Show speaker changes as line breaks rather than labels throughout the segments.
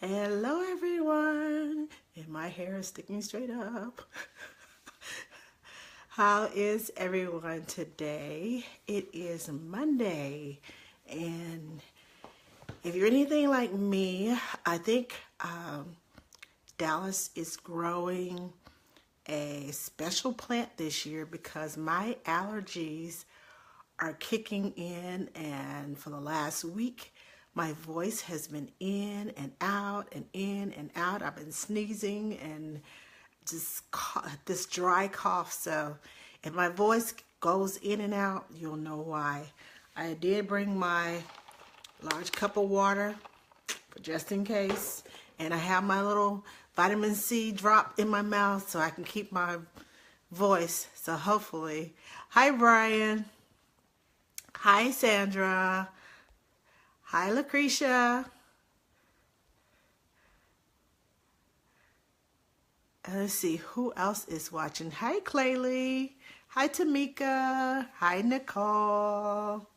Hello everyone, and my hair is sticking straight up. How is everyone today? It is Monday, and if you're anything like me, I think Dallas is growing a special plant this year because my allergies are kicking in, and for the last week my voice has been in and out and in and out. I've been sneezing and just this dry cough. So if my voice goes in and out, you'll know why. I did bring my large cup of water just in case, and I have my little vitamin C drop in my mouth so I can keep my voice. So hopefully, hi Brian. Hi, Sandra. Hi, Lucretia. And let's see who else is watching. Hi, Claylee. Hi, Tamika. Hi, Nicole.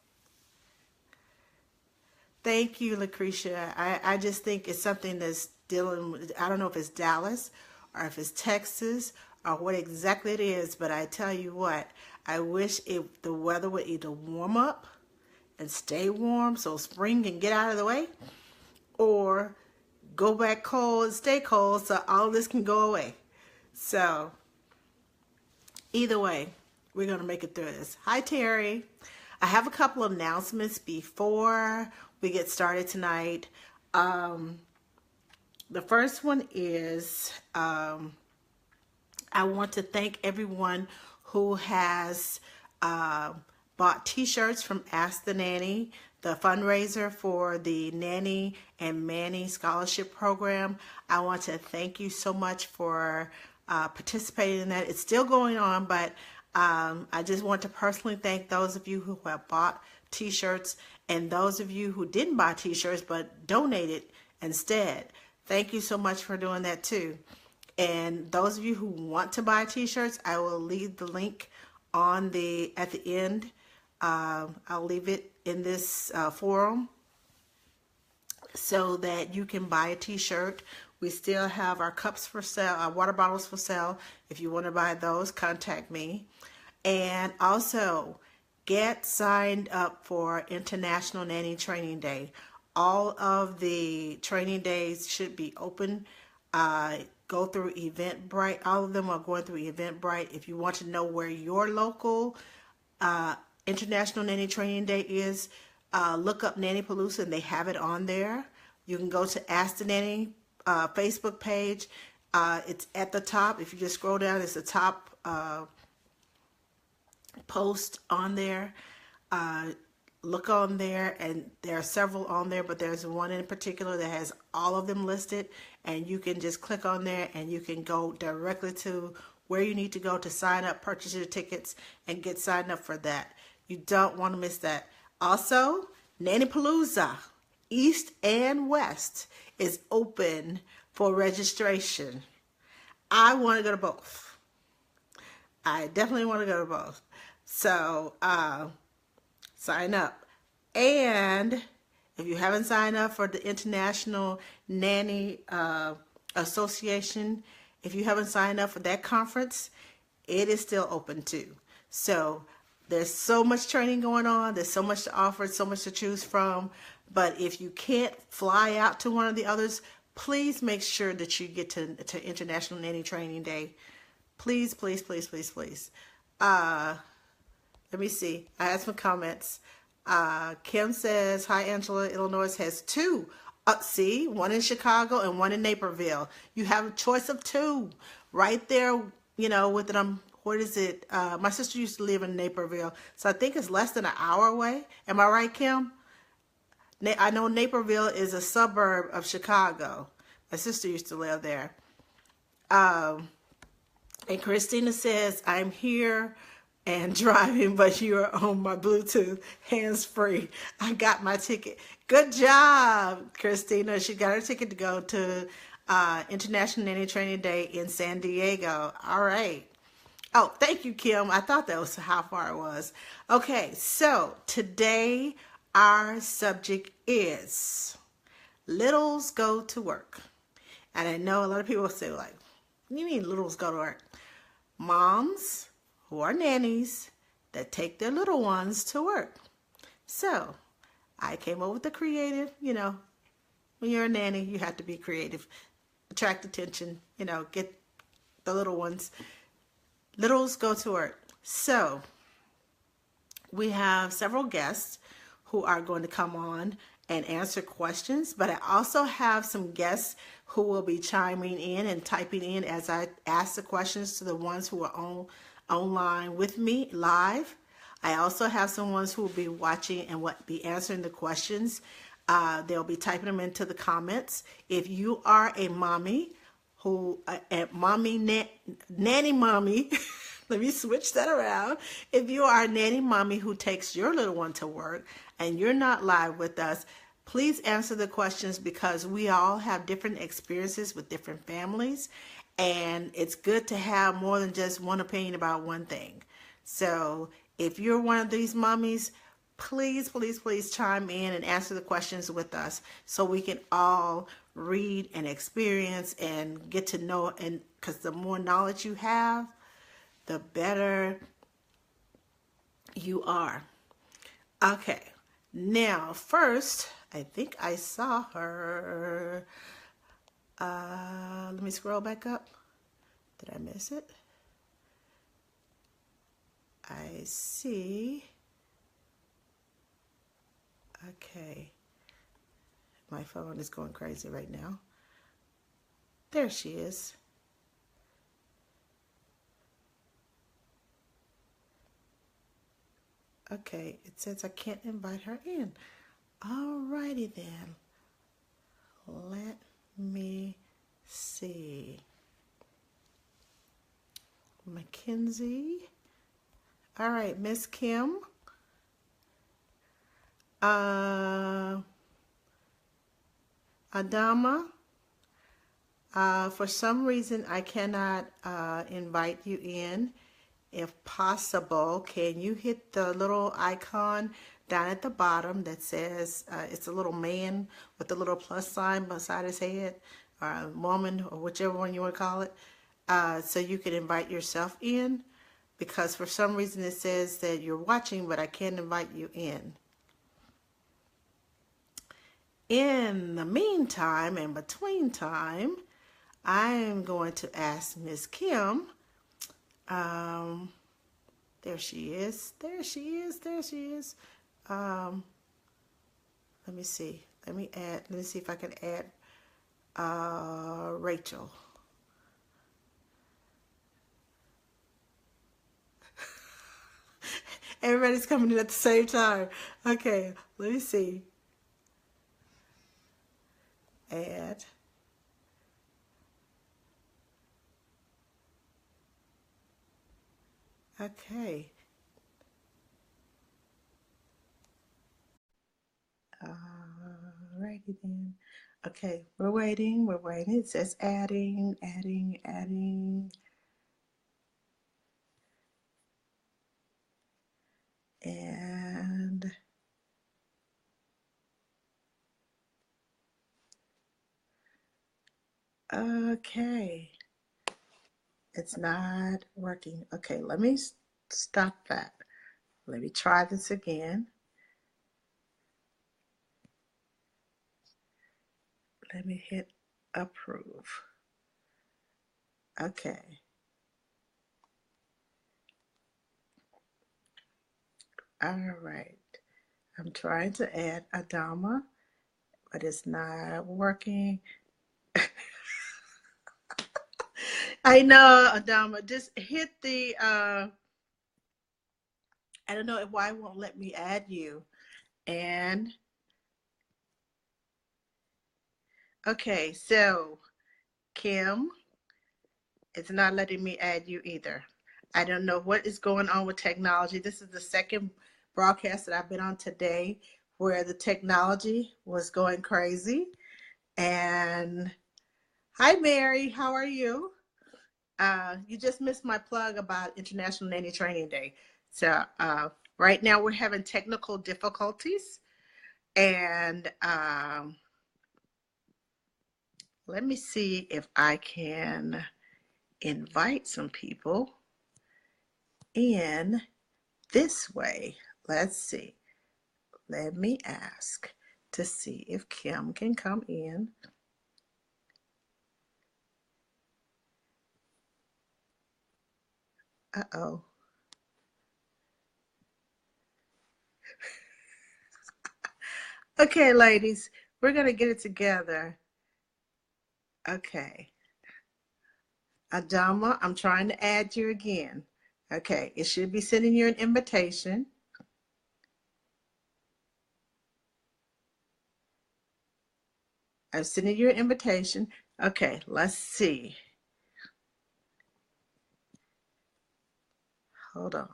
Thank you, Lucretia. I just think it's something that's dealing with, I don't know if it's Dallas or if it's Texas or what exactly it is, but I tell you what, I wish the weather would either warm up and stay warm so spring can get out of the way, or go back cold and stay cold so all this can go away. So either way, we're going to make it through this. Hi, Terry. I have a couple of announcements before we get started tonight. The first one is I want to thank everyone who has bought t-shirts from Ask the Nanny, the fundraiser for the Nanny and Nanny Scholarship Program. I want to thank you so much for participating in that. It's still going on, but I just want to personally thank those of you who have bought t-shirts and those of you who didn't buy t-shirts but donated instead. Thank you so much for doing that too. And those of you who want to buy t-shirts, I will leave the link at the end. I'll leave it in this forum so that you can buy a t-shirt. We still have our cups for sale, our water bottles for sale. If you want to buy those, contact me. And also, get signed up for International Nanny Training Day. All of the training days should be open. Go through Eventbrite. All of them are going through Eventbrite. If you want to know where your local International Nanny Training Day is, look up Nanny Palooza and they have it on there. You can go to Ask the Nanny Facebook page. It's at the top. If you just scroll down, it's the top post on there. Look on there, and there are several on there, but there's one in particular that has all of them listed, and you can just click on there and you can go directly to where you need to go to sign up, purchase your tickets, and get signed up for that. You don't want to miss that. Also, Nanny Palooza, East and West, is open for registration. I want to go to both. I definitely want to go to both. So, sign up. And if you haven't signed up for the International Nanny Association, if you haven't signed up for that conference, it is still open too. So there's so much training going on. There's so much to offer, so much to choose from. But if you can't fly out to one of the others, please make sure that you get to International Nanny Training Day. Please, please, please, please, please. Let me see. I have some comments. Kim says, hi, Angela. Illinois has two. See, one in Chicago and one in Naperville. You have a choice of two right there, you know, with them. What is it? My sister used to live in Naperville, so I think it's less than an hour away. Am I right, Kim? I know Naperville is a suburb of Chicago. My sister used to live there. And Christina says, I'm here and driving, but you are on my Bluetooth, hands-free. I got my ticket. Good job, Christina. She got her ticket to go to International Nanny Training Day in San Diego. All right. Oh, thank you, Kim. I thought that was how far it was. Okay, so today our subject is Littles go to work. And I know a lot of people say, like, what do you mean littles go to work? Moms who are nannies that take their little ones to work. So I came up with the creative, when you're a nanny, you have to be creative, attract attention, get the little ones. Littles go to work. So we have several guests who are going to come on and answer questions, but I also have some guests who will be chiming in and typing in as I ask the questions to the ones who are online with me live. I also have some ones who will be watching and be answering the questions. They'll be typing them into the comments. If you are a mommy nanny mommy, let me switch that around. If you are a nanny mommy who takes your little one to work and you're not live with us, please answer the questions, because we all have different experiences with different families, and it's good to have more than just one opinion about one thing. So if you're one of these mommies, please, please, please chime in and answer the questions with us so we can all read and experience and get to know. And because the more knowledge you have, the better you are. Okay, now first, I think I saw her. Let me scroll back up. Did I miss it? I see. Okay. My phone is going crazy right now. There she is. Okay, it says I can't invite her in. Alrighty then. Let me see. Mackenzie. All right, Miss Kim. Adama. For some reason, I cannot invite you in. If possible, can you hit the little icon down at the bottom that says, it's a little man with a little plus sign beside his head, or a woman, or whichever one you want to call it, so you can invite yourself in, because for some reason it says that you're watching, but I can't invite you in. In the meantime, in between time, I am going to ask Miss Kim. There she is. There she is. There she is. Let me see. Let me see if I can add Rachel. Everybody's coming in at the same time. Okay, let me see. Add. Okay. Alrighty then. Okay, we're waiting. We're waiting. It says adding, adding, adding. And okay, it's not working. Okay, let me stop that. Let me try this again. Let me hit approve. Okay. All right. I'm trying to add Adama, but it's not working. I know, Adama. Just hit the, I don't know why it won't let me add you. And, okay, so, Kim, it's not letting me add you either. I don't know what is going on with technology. This is the second broadcast that I've been on today where the technology was going crazy. And hi, Mary, how are you? You just missed my plug about International Nanny Training Day. So right now we're having technical difficulties, and Let me see if I can invite some people in this way. Let's see. Let me ask to see if Kim can come in. Uh-oh. Okay, ladies, we're going to get it together. Okay. Adama, I'm trying to add you again. Okay, it should be sending you an invitation. I'm sending you an invitation. Okay, let's see. Hold on.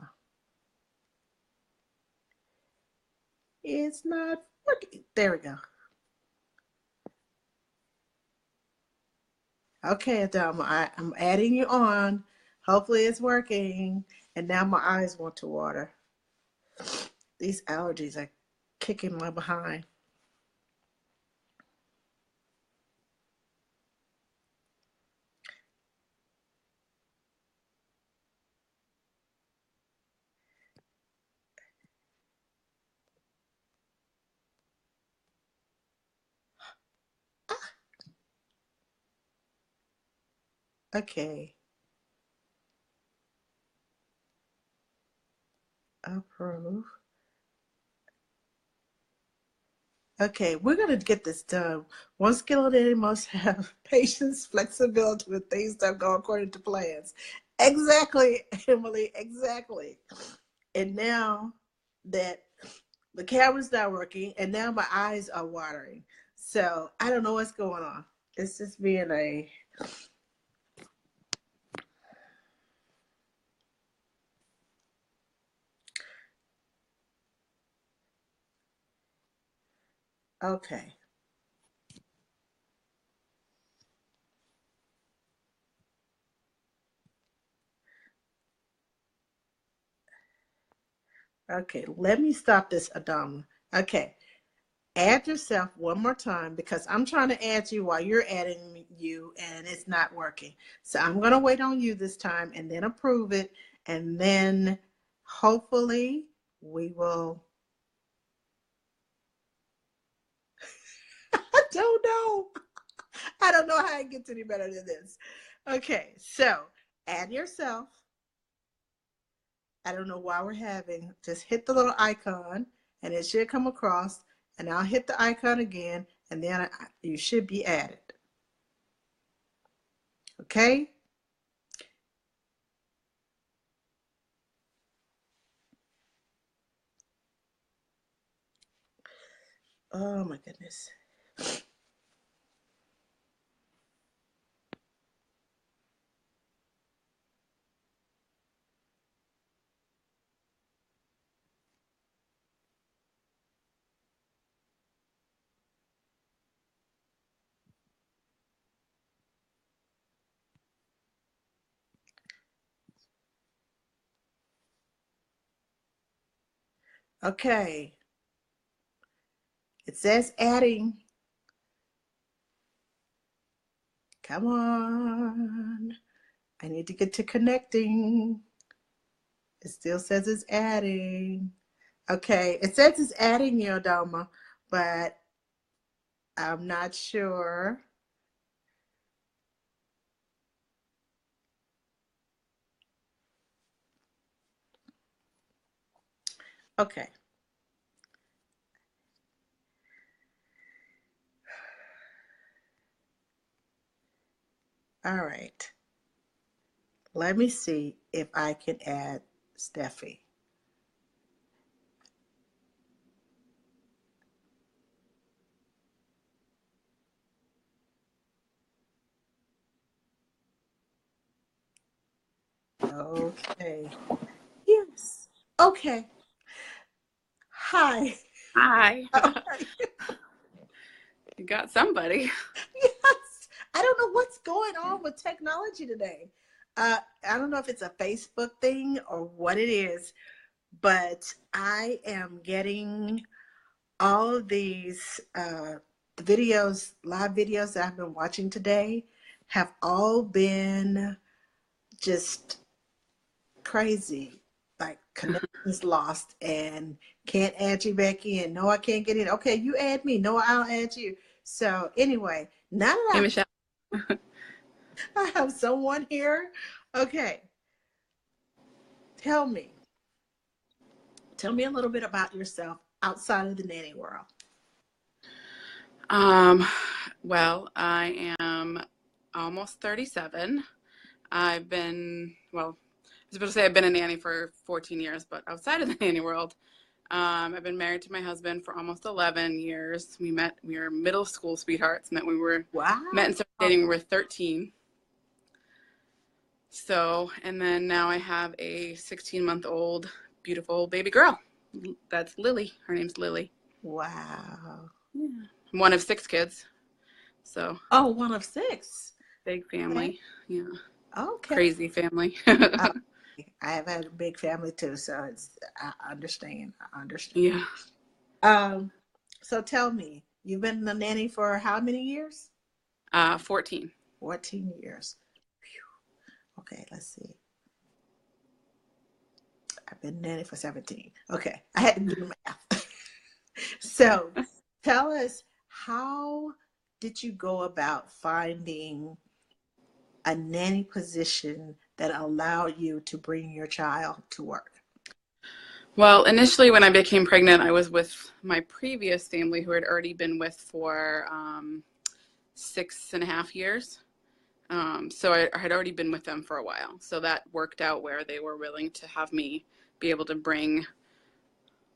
It's not working. There we go. Okay, Adama, I'm adding you on. Hopefully it's working. And now my eyes want to water. These allergies are kicking my behind. Okay. Approve. Okay, we're going to get this done. One skilled nanny must have patience, flexibility when things don't go according to plans. Exactly, Emily, exactly. And now that the camera's not working, and now my eyes are watering. So I don't know what's going on. It's just being a... Okay. Okay, let me stop this, Adama. Okay, add yourself one more time because I'm trying to add you while you're adding you and it's not working. So I'm going to wait on you this time and then approve it. And then hopefully we will... I don't know. I don't know how it gets any better than this. Okay, so add yourself. I don't know why we're having, just hit the little icon and it should come across, and I'll hit the icon again and then you should be added. Okay? Oh my goodness. Okay. It says adding. Come on. I need to get to connecting. It still says it's adding. Okay. It says it's adding, Yodoma, but I'm not sure. Okay. All right. Let me see if I can add Steffi. Okay. Yes. Okay. Hi.
Hi.
How are you?
You got somebody.
Yes. I don't know what's going on with technology today. I don't know if it's a Facebook thing or what it is, but I am getting all of these the videos, live videos that I've been watching today have all been just crazy. Like connections lost and can't add you back in. No, I can't get in. Okay, you add me. No, I'll add you. So anyway, now
Hey,
that
Michelle.
I have someone here, okay, tell me. Tell me a little bit about yourself outside of the nanny world.
Um, well, I am almost 37. I was about to say I've been a nanny for 14 years, but outside of the nanny world, I've been married to my husband for almost 11 years. We were middle school sweethearts. Met
Wow.
and started dating when we were 13. So, and then now I have a 16-month-old beautiful baby girl. That's Lily. Her name's Lily.
Wow.
Yeah. I'm one of 6 kids. So,
Oh, one of six.
big
Okay.
family. Yeah.
Okay.
Crazy family.
Uh, I have had a big family too, so I understand. I understand.
Yeah.
Um, so tell me, you've been a nanny for how many years?
14.
14 years. Phew. Okay, let's see. I've been a nanny for 17. Okay, I had to do the math. So tell us, how did you go about finding a nanny position that allowed you to bring your child to work?
Well, initially when I became pregnant, I was with my previous family who had already been with for 6.5 years. So I had already been with them for a while. So that worked out where they were willing to have me be able to bring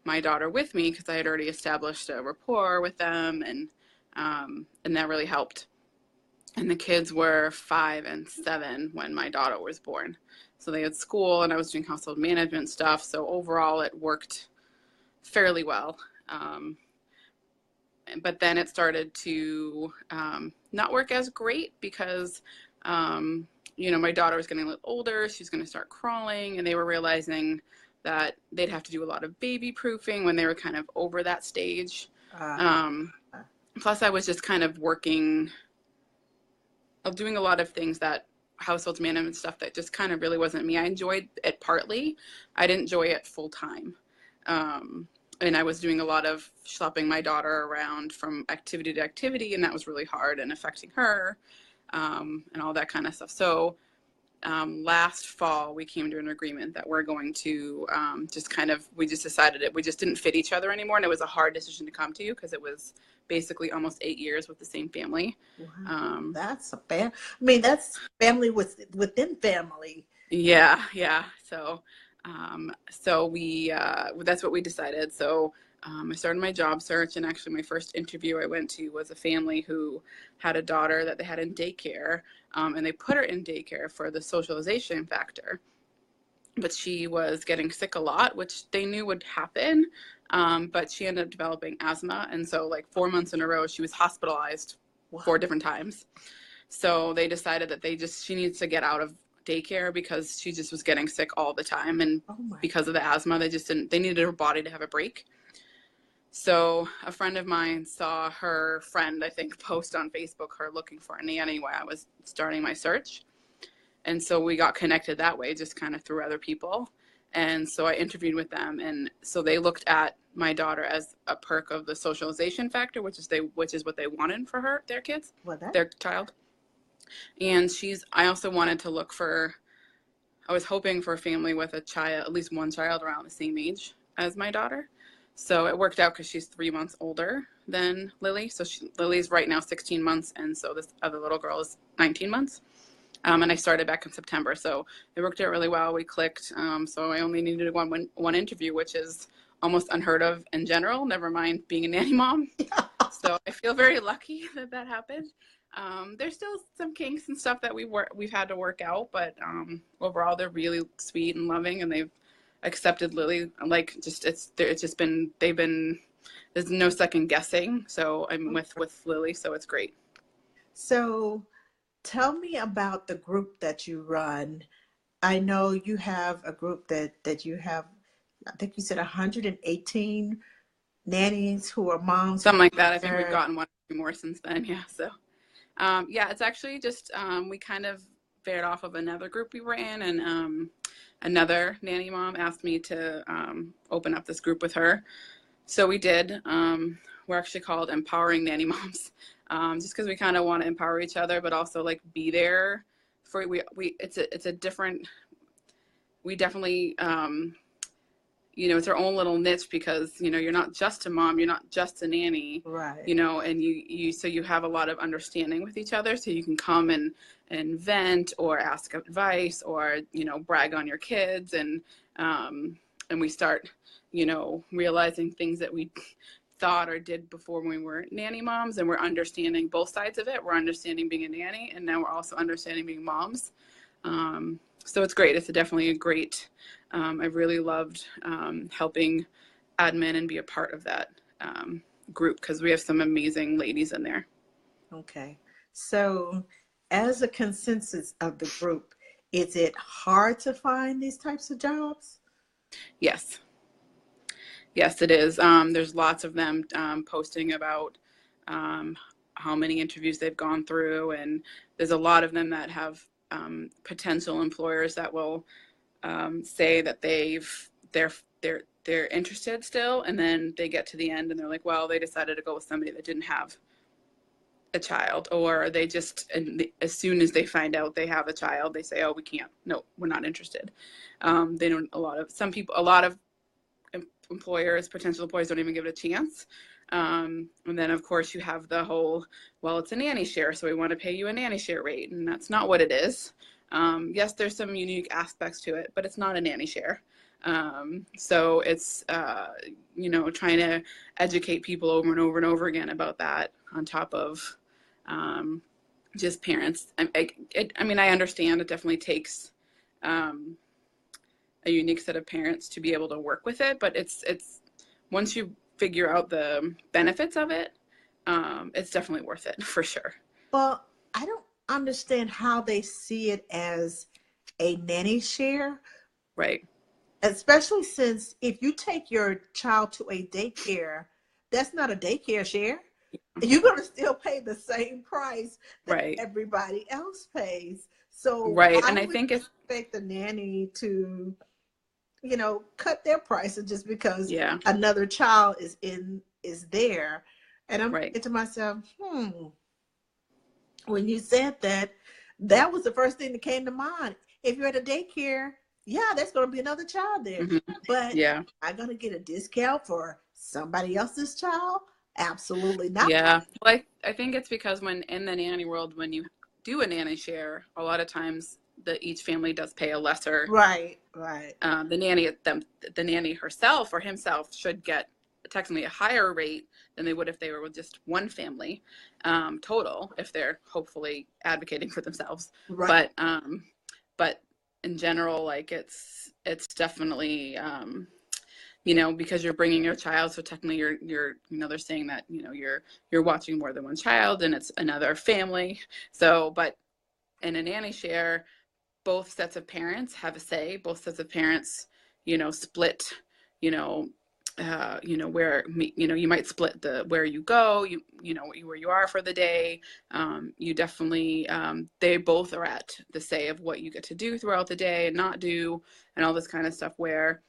my daughter with me because I had already established a rapport with them, and that really helped. And the kids were 5 and 7 when my daughter was born. So they had school, and I was doing household management stuff. So overall, it worked fairly well. Um, but then it started to not work as great because, my daughter was getting a little older. She was going to start crawling, and they were realizing that they'd have to do a lot of baby proofing when they were kind of over that stage.
Uh,
Um, Plus, I was just kind of doing a lot of things that household management stuff that just kind of really wasn't me. I enjoyed it partly. I didn't enjoy it full time. And I was doing a lot of schlepping my daughter around from activity to activity, and that was really hard and affecting her, and all that kind of stuff. So last fall, we came to an agreement that we're going to we just decided we just didn't fit each other anymore. And it was a hard decision to come to because it was basically almost 8 years with the same family.
wow, that's a I mean, that's family within family.
Yeah, yeah. So we that's what we decided. So I started my job search, and actually, my first interview I went to was a family who had a daughter that they had in daycare, and they put her in daycare for the socialization factor. But she was getting sick a lot, which they knew would happen. But she ended up developing asthma, and so like 4 months in a row, she was hospitalized
Wow.
4 different times. So they decided that she needs to get out of daycare because she just was getting sick all the time, and
Oh my.
because of the asthma, they needed her body to have a break. So a friend of mine saw her friend, I think, post on Facebook her looking for a nanny while I was starting my search. And so we got connected that way, just kind of through other people. And so I interviewed with them, and so they looked at my daughter as a perk of the socialization factor, which is what they wanted for their kids,
Well, that.
their child. And I also wanted to I was hoping for a family with a child, at least one child around the same age as my daughter. So it worked out because she's 3 months older than Lily. So Lily's right now 16 months, and so this other little girl is 19 months. And I started back in September, so it worked out really well. We clicked. So I only needed one interview, which is almost unheard of in general. Never mind being a nanny mom. So I feel very lucky that happened. There's still some kinks and stuff that we've had to work out, but overall they're really sweet and loving, and they've accepted Lily. Like there's no second guessing. So I'm with Lily, so it's great.
So tell me about the group that you run. I know you have a group that you have, I think you said 118 nannies who are moms.
Something like that. I think we've gotten one more since then. Yeah. So, yeah, it's actually just we kind of fared off of another group we were in, and another nanny mom asked me to open up this group with her. So we did. We're actually called Empowering Nanny Moms, just because we kind of want to empower each other, but also like be there for we. It's a different. We definitely it's our own little niche because you're not just a mom, you're not just a nanny,
Right.
and you so you have a lot of understanding with each other, so you can come and vent or ask advice or brag on your kids, and we start realizing things that we thought or did before when we were nanny moms, and we're understanding both sides of it. We're understanding being a nanny, and now we're also understanding being moms. So it's great. It's definitely a great. I've really loved helping admin and be a part of that group because we have some amazing ladies in there.
Okay. So, as a consensus of the group, is it hard to find these types of jobs?
Yes. Yes, it is. There's lots of them posting about um, how many interviews they've gone through, and there's a lot of them that have potential employers that will say that they're interested still, and then they get to the end and they're like, well, they decided to go with somebody that didn't have a child, or they just as soon as they find out they have a child, they say, oh, we can't. No, we're not interested. They don't. A lot of employers, potential employers, don't even give it a chance. And then, of course, you have the whole, well, it's a nanny share, so we want to pay you a nanny share rate, and that's not what it is. Yes, there's some unique aspects to it, but it's not a nanny share. So it's, trying to educate people over and over and over again about that on top of just parents. I mean, I understand it definitely takes a unique set of parents to be able to work with it, but it's once you figure out the benefits of it, it's definitely worth it for sure.
Well, I don't understand how they see it as a nanny share,
Right.
especially since if you take your child to a daycare, that's not a daycare share. You're going to still pay the same price that
Right.
everybody else pays. So
Right.
why
And I
would
think
you
it's,
expect the nanny to, cut their prices just because
yeah.
another child is there? And I'm
Right.
thinking to myself, when you said that, that was the first thing that came to mind. If you're at a daycare, yeah, there's going to be another child there.
Hmm.
But
Yeah.
am I going to get a discount for somebody else's child? Absolutely not.
Yeah. Well, I think it's because when in the nanny world, when you do a nanny share, a lot of times each family does pay a lesser.
Right, right.
The nanny herself or himself should get technically a higher rate than they would if they were with just one family total, if they're hopefully advocating for themselves.
Right.
But in general, like it's definitely because you're bringing your child, so technically you're they're saying that you're watching more than one child and it's another family. So, but in a nanny share, both sets of parents have a say. Both sets of parents, split, you know, where you might split the where you go, where you are for the day. You definitely they both are at the say of what you get to do throughout the day and not do, and all this kind of stuff. Where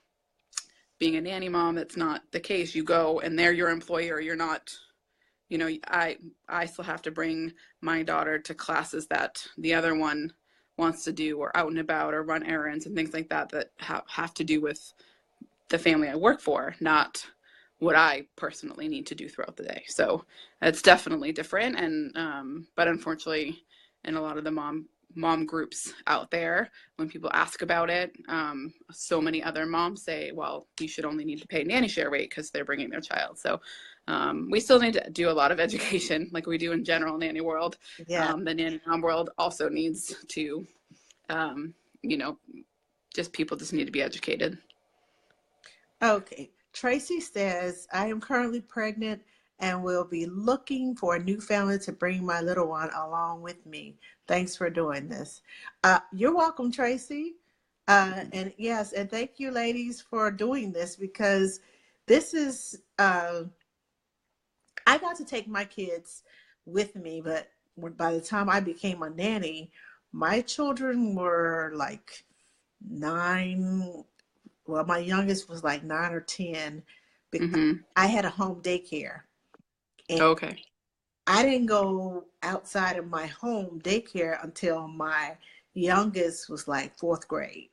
being a nanny mom, that's not the case. You go and they're your employer. You're not. I still have to bring my daughter to classes that the other one wants to do, or out and about, or run errands and things like that have to do with the family I work for, not what I personally need to do throughout the day. So it's definitely different. And but unfortunately, in a lot of the mom groups out there, when people ask about it, so many other moms say, well, you should only need to pay nanny share rate because they're bringing their child. So we still need to do a lot of education like we do in general nanny world.
Yeah.
The nanny mom world also needs to um, you know just people just need to be educated.
Okay. Tracy says, I am currently pregnant and will be looking for a new family to bring my little one along with me. Thanks for doing this. You're welcome, Tracy. And yes, and thank you, ladies, for doing this because this is I got to take my kids with me, but by the time I became a nanny, my children were like 9. Well, my youngest was like 9 or 10 because
Mm-hmm.
I had a home daycare. And
Okay.
I didn't go outside of my home daycare until my youngest was like fourth grade.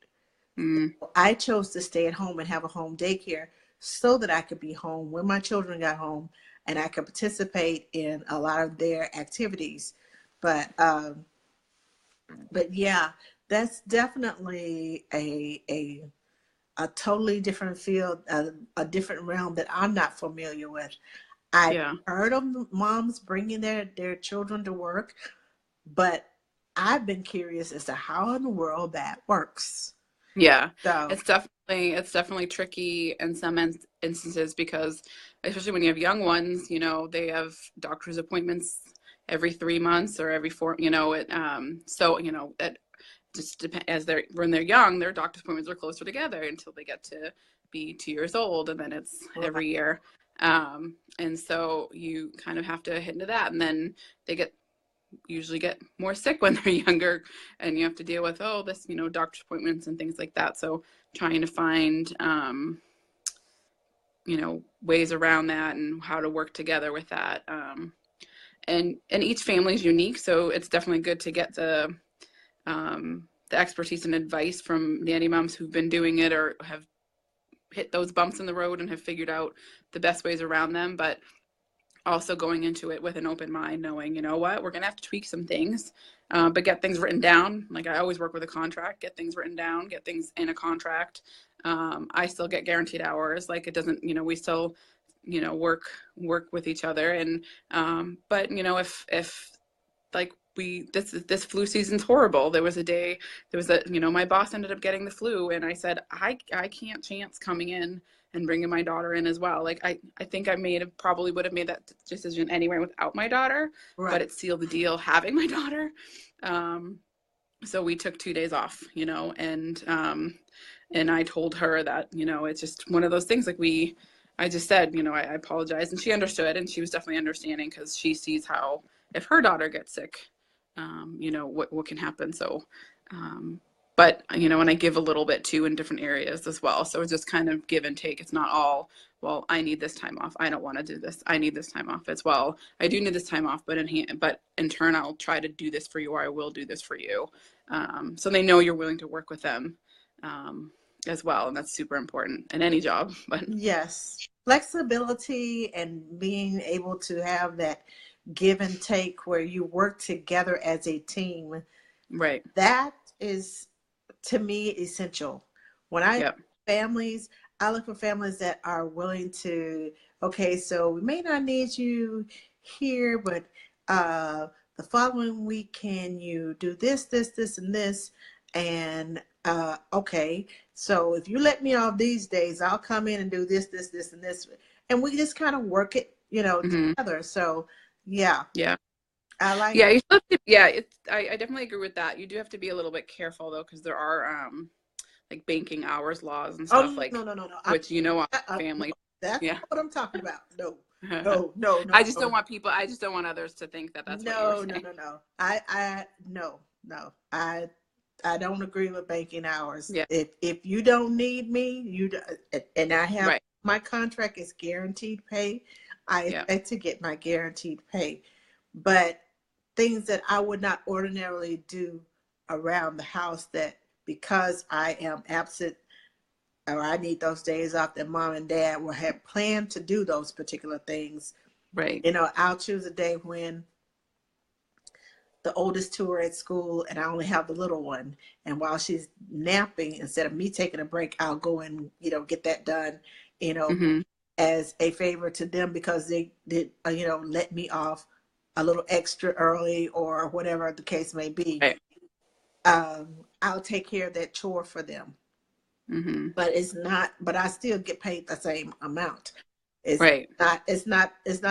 Mm,
I chose to stay at home and have a home daycare so that I could be home when my children got home and I could participate in a lot of their activities. But but yeah, that's definitely a totally different field, a different realm that I'm not familiar with. I've
yeah.
heard of moms bringing their children to work, but I've been curious as to how in the world that works.
Yeah,
So,
it's definitely tricky in some instances because especially when you have young ones, they have doctor's appointments every 3 months or every four, so it just depend as they're when they're young, their doctor's appointments are closer together until they get to be 2 years old, and then it's
right,
every year. And so you kind of have to hit into that, and then they usually get more sick when they're younger, and you have to deal with this doctor's appointments and things like that. So trying to find ways around that and how to work together with that. And each family is unique, so it's definitely good to get the expertise and advice from nanny moms who've been doing it or have hit those bumps in the road and have figured out the best ways around them. But also going into it with an open mind, knowing, what, we're going to have to tweak some things, but get things written down. Like I always work with a contract, get things written down, get things in a contract. I still get guaranteed hours. Like it doesn't, we still, work with each other. And, but if like this flu season's horrible. My boss ended up getting the flu, and I said, I can't chance coming in and bringing my daughter in as well. Like I think probably would have made that decision anyway without my daughter, but
right.
it sealed the deal having my daughter. So we took 2 days off, and I told her that, it's just one of those things. I just said, I apologize, and she understood, and she was definitely understanding because she sees how if her daughter gets sick, what can happen. So, but and I give a little bit too in different areas as well. So it's just kind of give and take. It's not all, well, I need this time off. I don't want to do this. I need this time off as well. I do need this time off, but in turn, I'll try to do this for you, or I will do this for you. So they know you're willing to work with them as well, and that's super important in any job. But
Yes. Flexibility and being able to have that give and take where you work together as a team,
right,
that is to me essential. When I
yep,
families, I look for families that are willing to, okay, so we may not need you here, but the following week, can you do this, and this? And okay, so if you let me off these days, I'll come in and do this, and this. And we just kind of work it,
hmm,
together. So yeah,
yeah.
I like
Yeah, you still have to, yeah, I definitely agree with that. You do have to be a little bit careful though, because there are like banking hours laws and stuff,
Oh, no,
like
no, no, no.
which on
No,
family.
that's
Yeah.
not what I'm talking about. No, no, no, no,
I just don't
no,
want people, I just don't want others to think that that's what you were
no, no,
saying.
no, no. No, no. I don't agree with banking hours.
Yeah.
If you don't need me, and I have
Right.
my contract is guaranteed pay. I
Yeah.
expect to get my guaranteed pay, but things that I would not ordinarily do around the house that because I am absent or I need those days off that mom and dad will have planned to do those particular things.
Right.
I'll choose a day when the oldest two are at school and I only have the little one. And while she's napping, instead of me taking a break, I'll go and, get that done, you know,
Mm-hmm.
as a favor to them because they did, let me off a little extra early or whatever the case may be.
Right.
I'll take care of that chore for them.
Mm-hmm.
But I still get paid the same amount. It's
Right.
not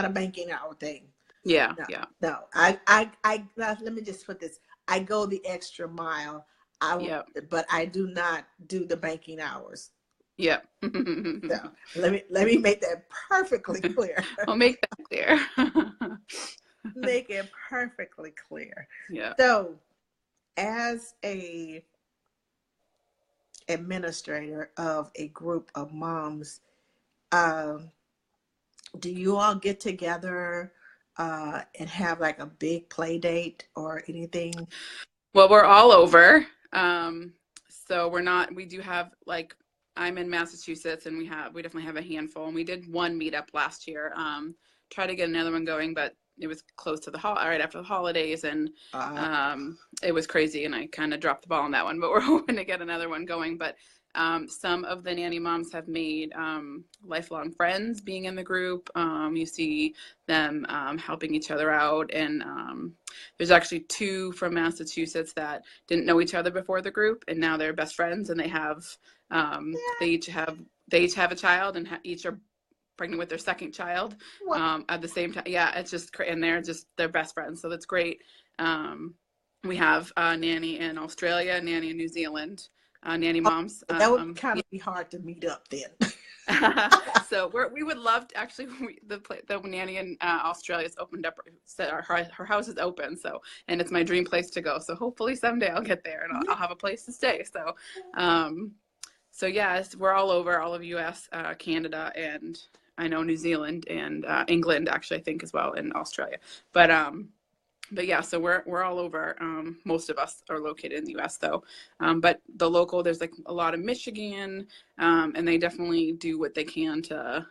a banking hour thing.
Yeah.
No,
Yeah.
no. Let me just put this. I go the extra mile.
Yeah.
But I do not do the banking hours.
Yeah.
So let me make that perfectly clear.
I'll make that clear.
Make it perfectly clear.
Yeah.
So, as a administrator of a group of moms, um, do you all get together and have like a big play date or anything?
Well, we're all over. So we're not, we do have like, I'm in Massachusetts and we definitely have a handful, and we did one meetup last year. Try to get another one going, but it was close to right after the holidays, and
Uh,
it was crazy, and I kind of dropped the ball on that one, but we're hoping to get another one going. But some of the nanny moms have made lifelong friends being in the group. You see them helping each other out, and there's actually two from Massachusetts that didn't know each other before the group, and now they're best friends, and they each have a child, and each are pregnant with their second child
what?
at the same time. Yeah, it's just and they're best friends, so that's great. We have nanny in Australia, nanny in New Zealand, nanny
Oh,
moms.
that would kind of be hard to meet up then.
So we would love to actually the nanny in Australia has opened up. Said her house is open, so, and it's my dream place to go. So hopefully someday I'll get there and I'll have a place to stay. So so yes, we're all over, all of U.S., Canada, and I know New Zealand and England actually, I think, as well, and Australia. But yeah, so we're all over. Most of us are located in the U.S. though, but the local, there's like a lot of Michigan, and they definitely do what they can to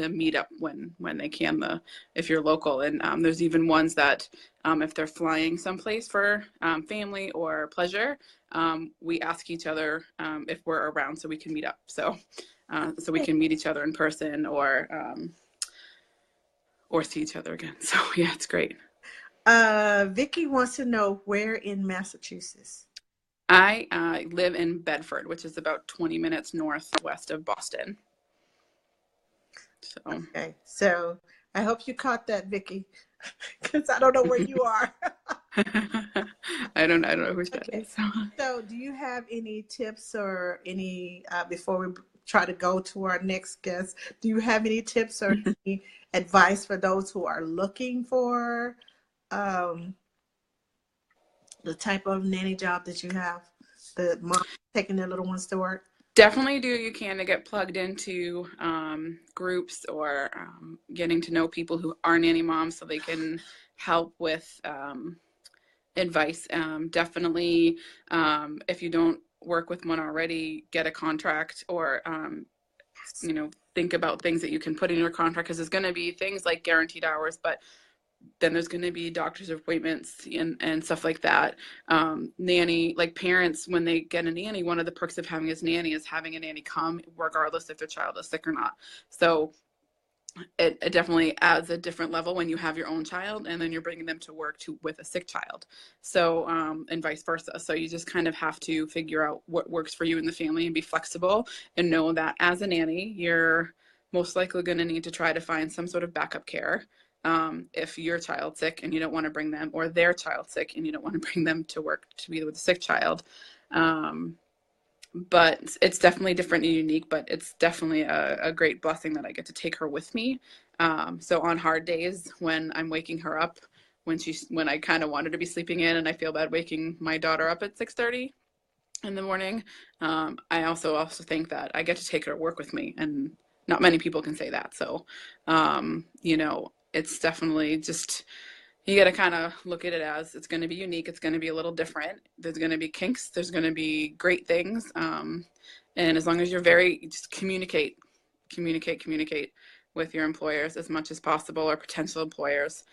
meet up when they can. If you're local, and there's even ones that if they're flying someplace for family or pleasure, we ask each other if we're around so we can meet up. So we can meet each other in person or see each other again. So yeah, it's great.
Vicky wants to know where in Massachusetts.
I live in Bedford, which is about 20 minutes northwest of Boston. So
Okay, so I hope you caught that, Vicky, because I don't know where you are.
I don't know who that
Okay,
is.
so do you have any tips or any before we try to go to our next guest? Do you have any tips or any advice for those who are looking for um, the type of nanny job that you have? The mom taking their little ones to work.
Definitely do what you can to get plugged into groups or getting to know people who are nanny moms so they can help with advice. Definitely, if you don't work with one already, get a contract or, think about things that you can put in your contract, because there's going to be things like guaranteed hours, but then there's going to be doctor's appointments and stuff like that. Nanny, like parents, when they get a nanny, one of the perks of having a nanny is having a nanny come regardless if their child is sick or not. So it definitely adds a different level when you have your own child and then you're bringing them to work with a sick child. So and vice versa. So you just kind of have to figure out what works for you in the family and be flexible, and know that as a nanny, you're most likely going to need to try to find some sort of backup care if your child's sick and you don't want to bring them, or their child sick and you don't want to bring them to work to be with a sick child. But it's definitely different and unique, but it's definitely a great blessing that I get to take her with me. So on hard days when I'm waking her up, when I kind of want her to be sleeping in and I feel bad waking my daughter up at 6:30 in the morning, I also think that I get to take her to work with me, and not many people can say that. So it's definitely just, you got to kind of look at it as it's going to be unique. It's going to be a little different. There's going to be kinks. There's going to be great things. And as long as you're just communicate with your employers as much as possible, or potential employers.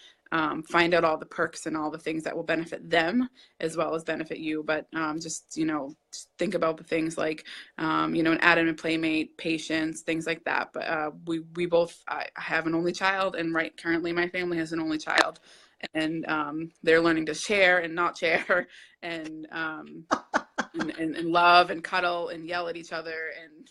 Find out all the perks and all the things that will benefit them as well as benefit you. But just think about the things like, an add-in playmate, patience, things like that. But we both, I have an only child, and currently my family has an only child. And they're learning to share and not share, and love and cuddle and yell at each other and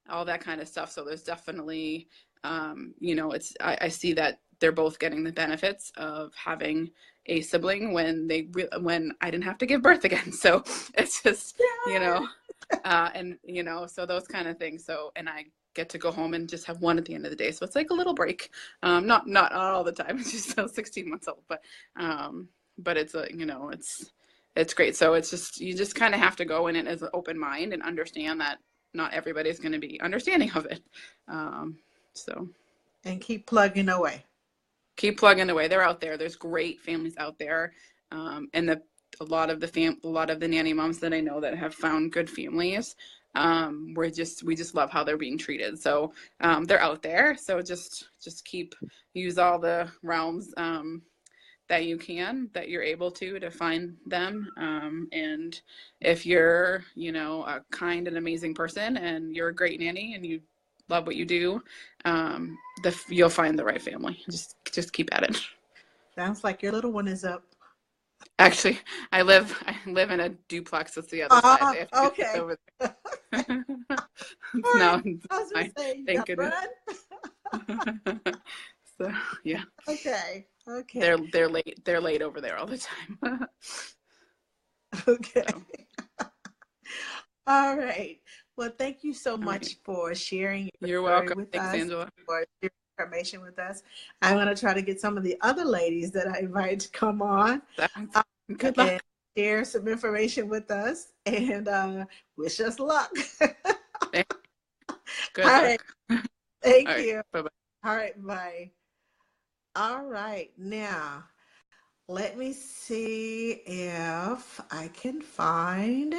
all that kind of stuff. So there's definitely, I see that they're both getting the benefits of having a sibling when I didn't have to give birth again. So it's just,
Yeah.
And so those kind of things. So, and I get to go home and just have one at the end of the day. So it's like a little break. Not all the time. She's still 16 months old, but it's it's great. So it's just, you just kind of have to go in it as an open mind and understand that not everybody's going to be understanding of it. So
And keep plugging away.
keep plugging away. They're out there. There's great families out there. And a lot of the nanny moms that I know that have found good families, we just love how they're being treated. So they're out there. So just use all the realms that you're able to find them. And if you're, a kind and amazing person and you're a great nanny and you love what you do, you'll find the right family. Just keep at it.
Sounds like your little one is up.
Actually, I live in a duplex. That's the other side.
Ah,
They have to get
okay.
over there.
All right.
No,
I was
I
gonna say you
thank
got
goodness.
run.
So yeah,
Okay. Okay.
they're late over there all the time.
Okay.
So
All right. Well, thank you so
all right,
much for sharing your
you're
story
welcome.
with
Thanks,
us,
Angela.
for sharing information with us. I'm going to try to get some of the other ladies that I invited to come on
Sounds
uh,
good
and
luck.
share some information with us, and wish us luck.
Good
All right.
luck. All
Thank
right,
you.
bye bye.
All right. Bye. All right. Now, let me see if I can find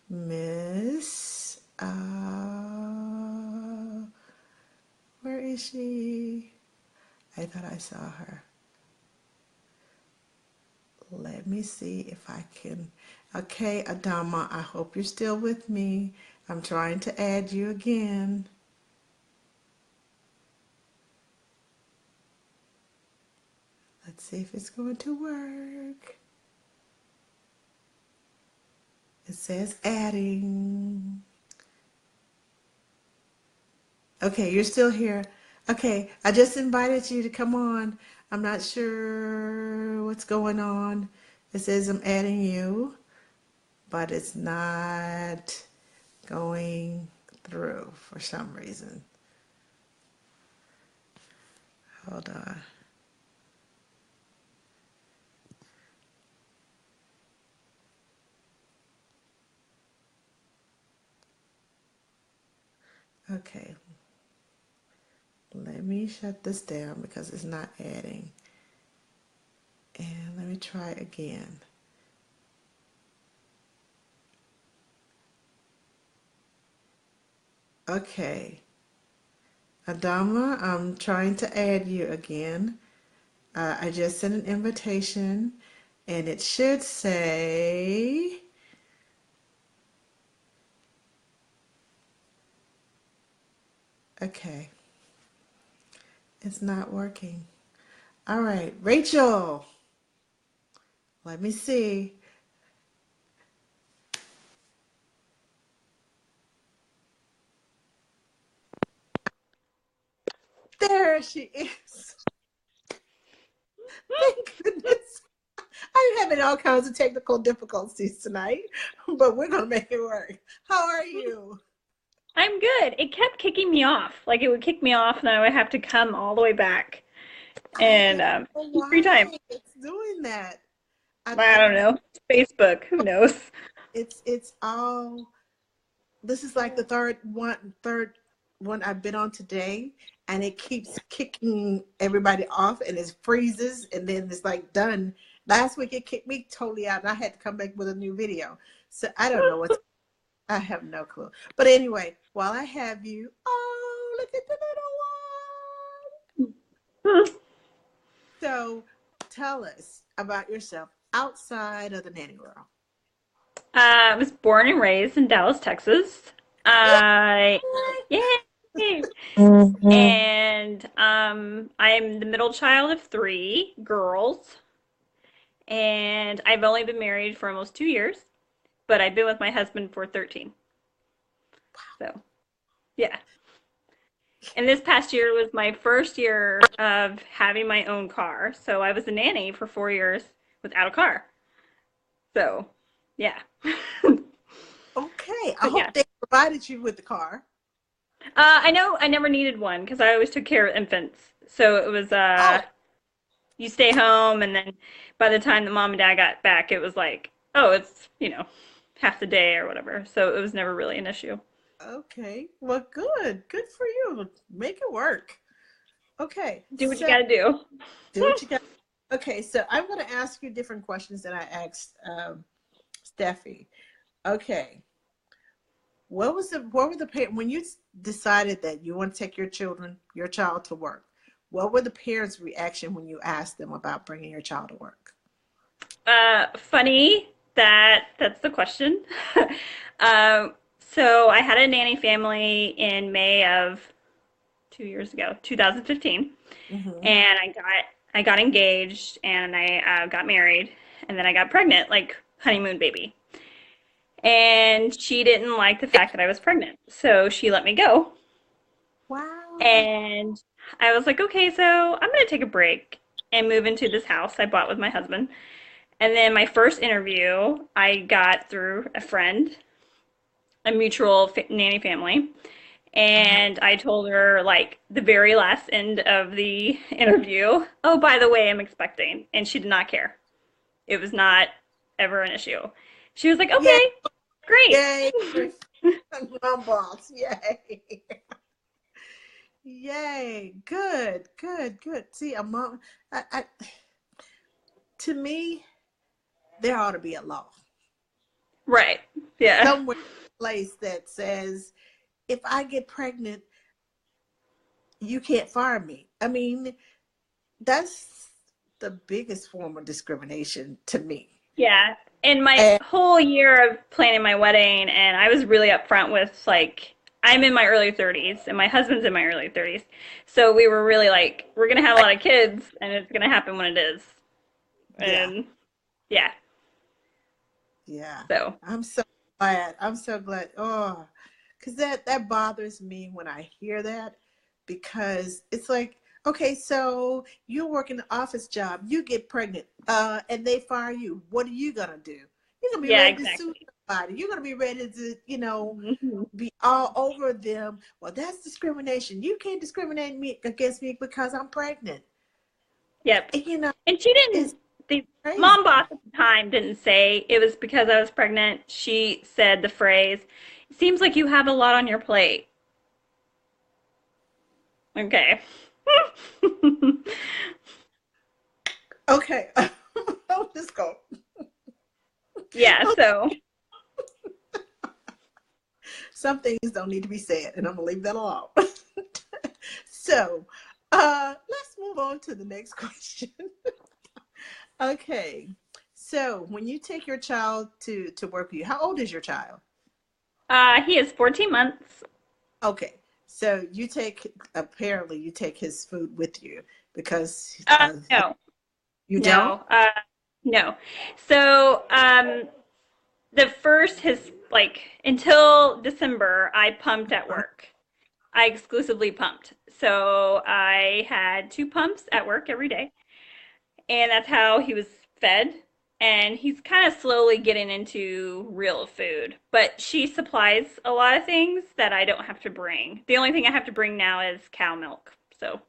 Miss. Where is she? I thought I saw her. Let me see if I can. Okay, Adama, I hope you're still with me. I'm trying to add you again. Let's see if it's going to work. It says adding. Okay, you're still here. Okay, I just invited you to come on. I'm not sure what's going on. It says I'm adding you, but it's not going through for some reason. Hold on. Okay, let me shut this down because it's not adding. And let me try again. Okay, Adama, I'm trying to add you again. I just sent an invitation and it should say, okay, it's not working. All right, Rachel, let me see. There she is. Thank goodness. I'm having all kinds of technical difficulties tonight, but we're going to make it work. How are you?
I'm good. It kept kicking me off. Like it would kick me off, and then I would have to come all the way back.
I
And
don't know
free time.
why it's doing that.
I
I
don't know. Facebook. Who knows?
it's all, this is like the third one I've been on today, and it keeps kicking everybody off, and it freezes, and then it's like done. Last week it kicked me totally out, and I had to come back with a new video. So I don't know what's. I have no clue. But anyway, while I have you, oh, look at the little one. So tell us about yourself outside of the nanny world.
I was born and raised in Dallas, Texas. I, yay! And I'm the middle child of three girls, and I've only been married for almost 2 years, but I've been with my husband for 13. So, yeah. And this past year was my first year of having my own car. So I was a nanny for 4 years without a car. So, yeah.
Okay. I
But yeah.
hope they provided you with the car.
I know I never needed one because I always took care of infants. So it was
Oh,
you stay home and then by the time the mom and dad got back it was like, oh, it's, half the day or whatever. So it was never really an issue.
okay. Well, good. Good for you. Make it work. Okay.
Do what you
So
got to do.
do what you got. Okay. So I'm going to ask you different questions that I asked Steffi. Okay. What were the parents when you decided that you want to take your child to work? What were the parents' reaction when you asked them about bringing your child to work?
Funny that that's the question. So I had a nanny family in May of 2 years ago, 2015,
Mm-hmm.
and I got engaged and I got married, and then I got pregnant, like honeymoon baby. And she didn't like the fact that I was pregnant, so she let me go.
Wow.
And I was like, okay, so I'm gonna take a break and move into this house I bought with my husband. And then my first interview, I got through a friend, a mutual nanny family.
Uh-huh.
And I told her, like, the very last end of the interview, oh, by the way, I'm expecting. And she did not care. It was not ever an issue. She was like,
Yay!
okay, great.
Yay! Mom boss. Yay! Yay! Good. Good. Good. See, a mom. To me, there ought to be a law
Right. Yeah.
somewhere in place that says if I get pregnant, you can't fire me. I mean, that's the biggest form of discrimination to me.
Yeah. In my
And
whole year of planning my wedding, and I was really upfront with, like, I'm in my early 30s and my husband's in my early 30s. So we were really like, we're going to have a lot of kids and it's going to happen when it is.
yeah,
And yeah.
yeah.
So,
I'm so glad. I'm so glad. Oh, because that bothers me when I hear that because it's like, okay, so you work in an office job, you get pregnant, and they fire you. What are you gonna do? You're gonna be
yeah,
ready to sue
exactly.
somebody. You're gonna be ready to,
Hmm.
be all over them. Well, that's discrimination. You can't discriminate me against me because I'm pregnant.
Yep.
And,
And she
it's
didn't, the
crazy.
mom boss at the time didn't say it was because I was pregnant. She said the phrase, it seems like you have a lot on your plate. Okay.
Okay. I'll just go.
Yeah, so
Some things don't need to be said, and I'm gonna leave that alone. So, let's move on to the next question. Okay. So, when you take your child to work with you, how old is your child?
he is 14 months.
Okay. So you take his food with you because
No,
you don't.
no, no. So, the first his like until December, I pumped at
Uh-huh.
work. I exclusively pumped. So I had two pumps at work every day, and that's how he was fed. And he's kind of slowly getting into real food, but she supplies a lot of things that I don't have to bring. The only thing I have to bring now is cow milk. So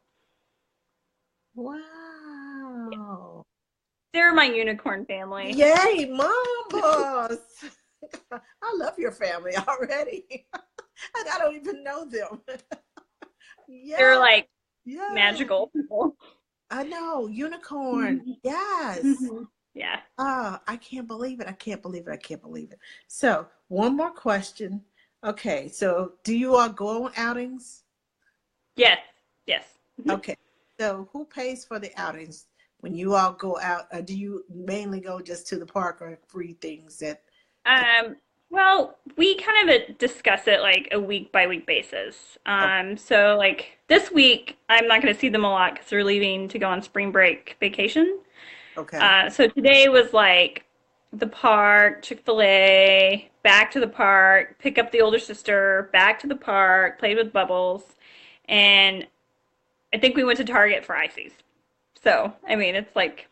yeah,
Wow.
they're my unicorn family.
Yay, mom boss. I love your family already. And I don't even know them.
They're
Yeah,
like
yeah.
magical people.
I know, unicorn.
Mhm.
Yes.
Mhm. Yeah.
Ah, I can't believe it. I can't believe it. I can't believe it. So, one more question. Okay, so do you all go on outings?
Yes. Yes. Mhm.
Okay, so who pays for the outings when you all go out? Do you mainly go just to the park or free things that
Um, well, we kind of discuss it like a week by week basis.
oh,
So like this week, I'm not going to see them a lot because they're leaving to go on spring break vacation.
okay.
So today was like the park, Chick-fil-A, back to the park, pick up the older sister, back to the park, played with bubbles, and I think we went to Target for ices. So, I mean, it's like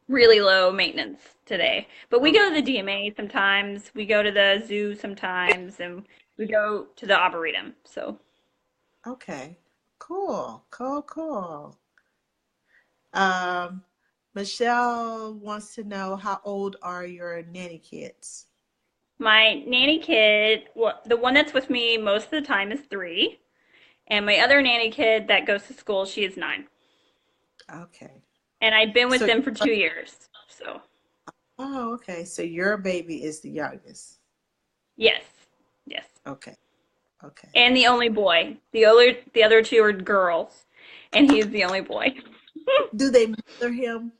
really low maintenance today. But we go to the DMA sometimes. We go to the zoo sometimes, and we go to the Arboretum. So
Okay. Cool. Cool. Cool. Um, Michelle wants to know how old are your nanny kids?
my nanny kid, the one that's with me most of the time, is 3, and my other nanny kid that goes to school, she is 9.
Okay.
And I've been with
So,
them for 2 years. So
oh, okay. So your baby is the youngest.
yes, yes,
Okay. Okay.
and the only boy. The other two are girls, and he's the only boy.
Do they mother him?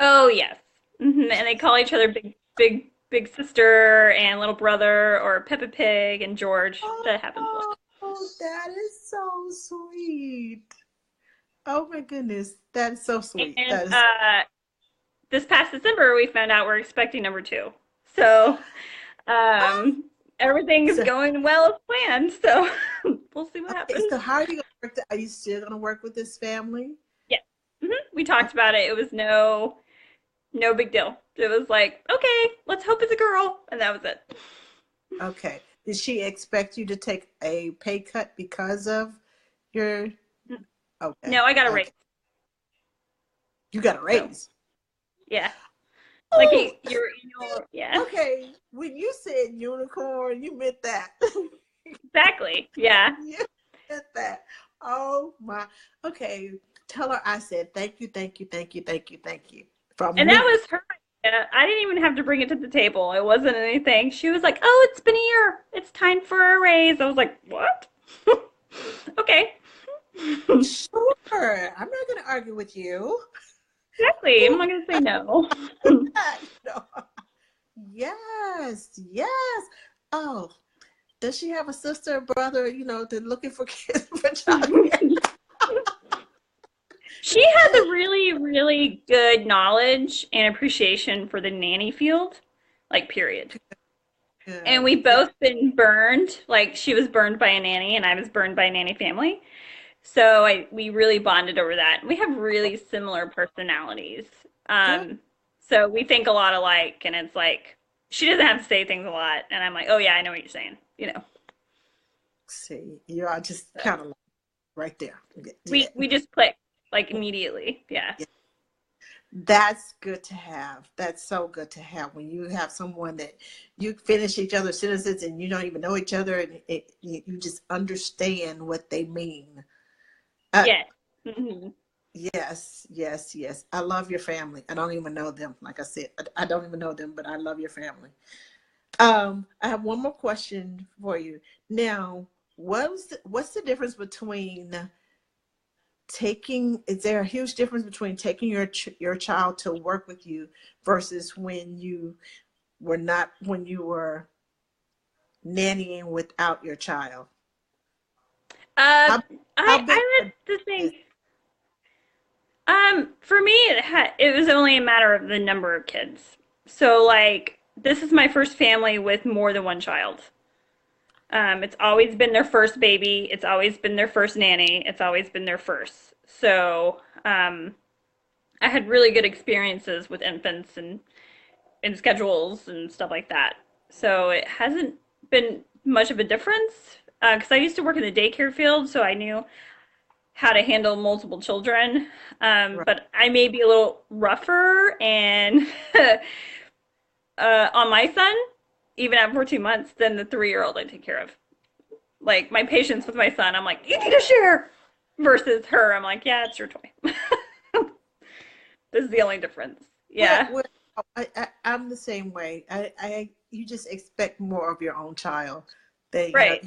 Oh yes, and they call each other big sister and little brother, or Peppa Pig and George. That happens a lot.
Oh, that is so sweet. Oh my goodness. That's so sweet.
And
That is
this past December, we found out we're expecting number 2. So
oh,
everything is
so
going well as planned. So we'll see what
okay,
happens.
so how are you gonna work that? Are you still gonna work with this family?
Yeah, we talked about it. It was no big deal. It was like, okay, let's hope it's a girl, and that was it.
Okay. Did she expect you to take a pay cut because of your okay.
No, I got a raise.
Okay. You got a
So
raise.
yeah, like
Oh,
your annual. Yeah,
okay. When you said unicorn, you meant that.
exactly. Yeah.
You meant that. Oh my. Okay. Tell her I said thank you, thank you, thank you, thank you, thank you from
And that
me.
was her idea. I didn't even have to bring it to the table. It wasn't anything. She was like, "Oh, it's been a year. It's time for a raise." I was like, "What?" Okay.
Sure. I'm not gonna argue with you.
Exactly. I'm not gonna say no.
No. Yes, yes. Oh, does she have a sister or brother, they're looking for kids for childcare?
She has a really, really good knowledge and appreciation for the nanny field, like period. And
Good,
we've
good,
both been burned. Like she was burned by a nanny, and I was burned by a nanny family. So we really bonded over that. We have really similar personalities.
good.
Um, so we think a lot alike, and it's like she doesn't have to say things a lot, and I'm like, oh yeah, I know what you're saying.
See, you are just
So
kind of like right there. Yeah,
we just click like immediately. Yeah.
yeah. That's good to have. That's so good to have when you have someone that you finish each other's sentences and you don't even know each other and you just understand what they mean. Uh,
Yeah. Hmm.
yes, yes, yes. I love your family. I don't even know them. Like I said, I don't even know them, but I love your family. I have one more question for you. Now, what's the difference between is there a huge difference between taking your child to work with you versus when you were nannying without your child?
Uh,
How how big
I
of
let the
a difference
thing. For me, it was only a matter of the number of kids. So like, this is my first family with more than one child. It's always been their first baby. It's always been their first nanny. It's always been their first. So, I had really good experiences with infants and schedules and stuff like that. So it hasn't been much of a difference because I used to work in the daycare field, so I knew how to handle multiple children.
right?
But I may be a little rougher and on my son, even at 14 months, than the 3-year-old I take care of. Like my patience with my son, I'm like, you need to share. Versus her, I'm like, yeah, it's your toy. This is the only difference.
Well,
Yeah.
well, I'm the same way. You just expect more of your own child. They,
Right.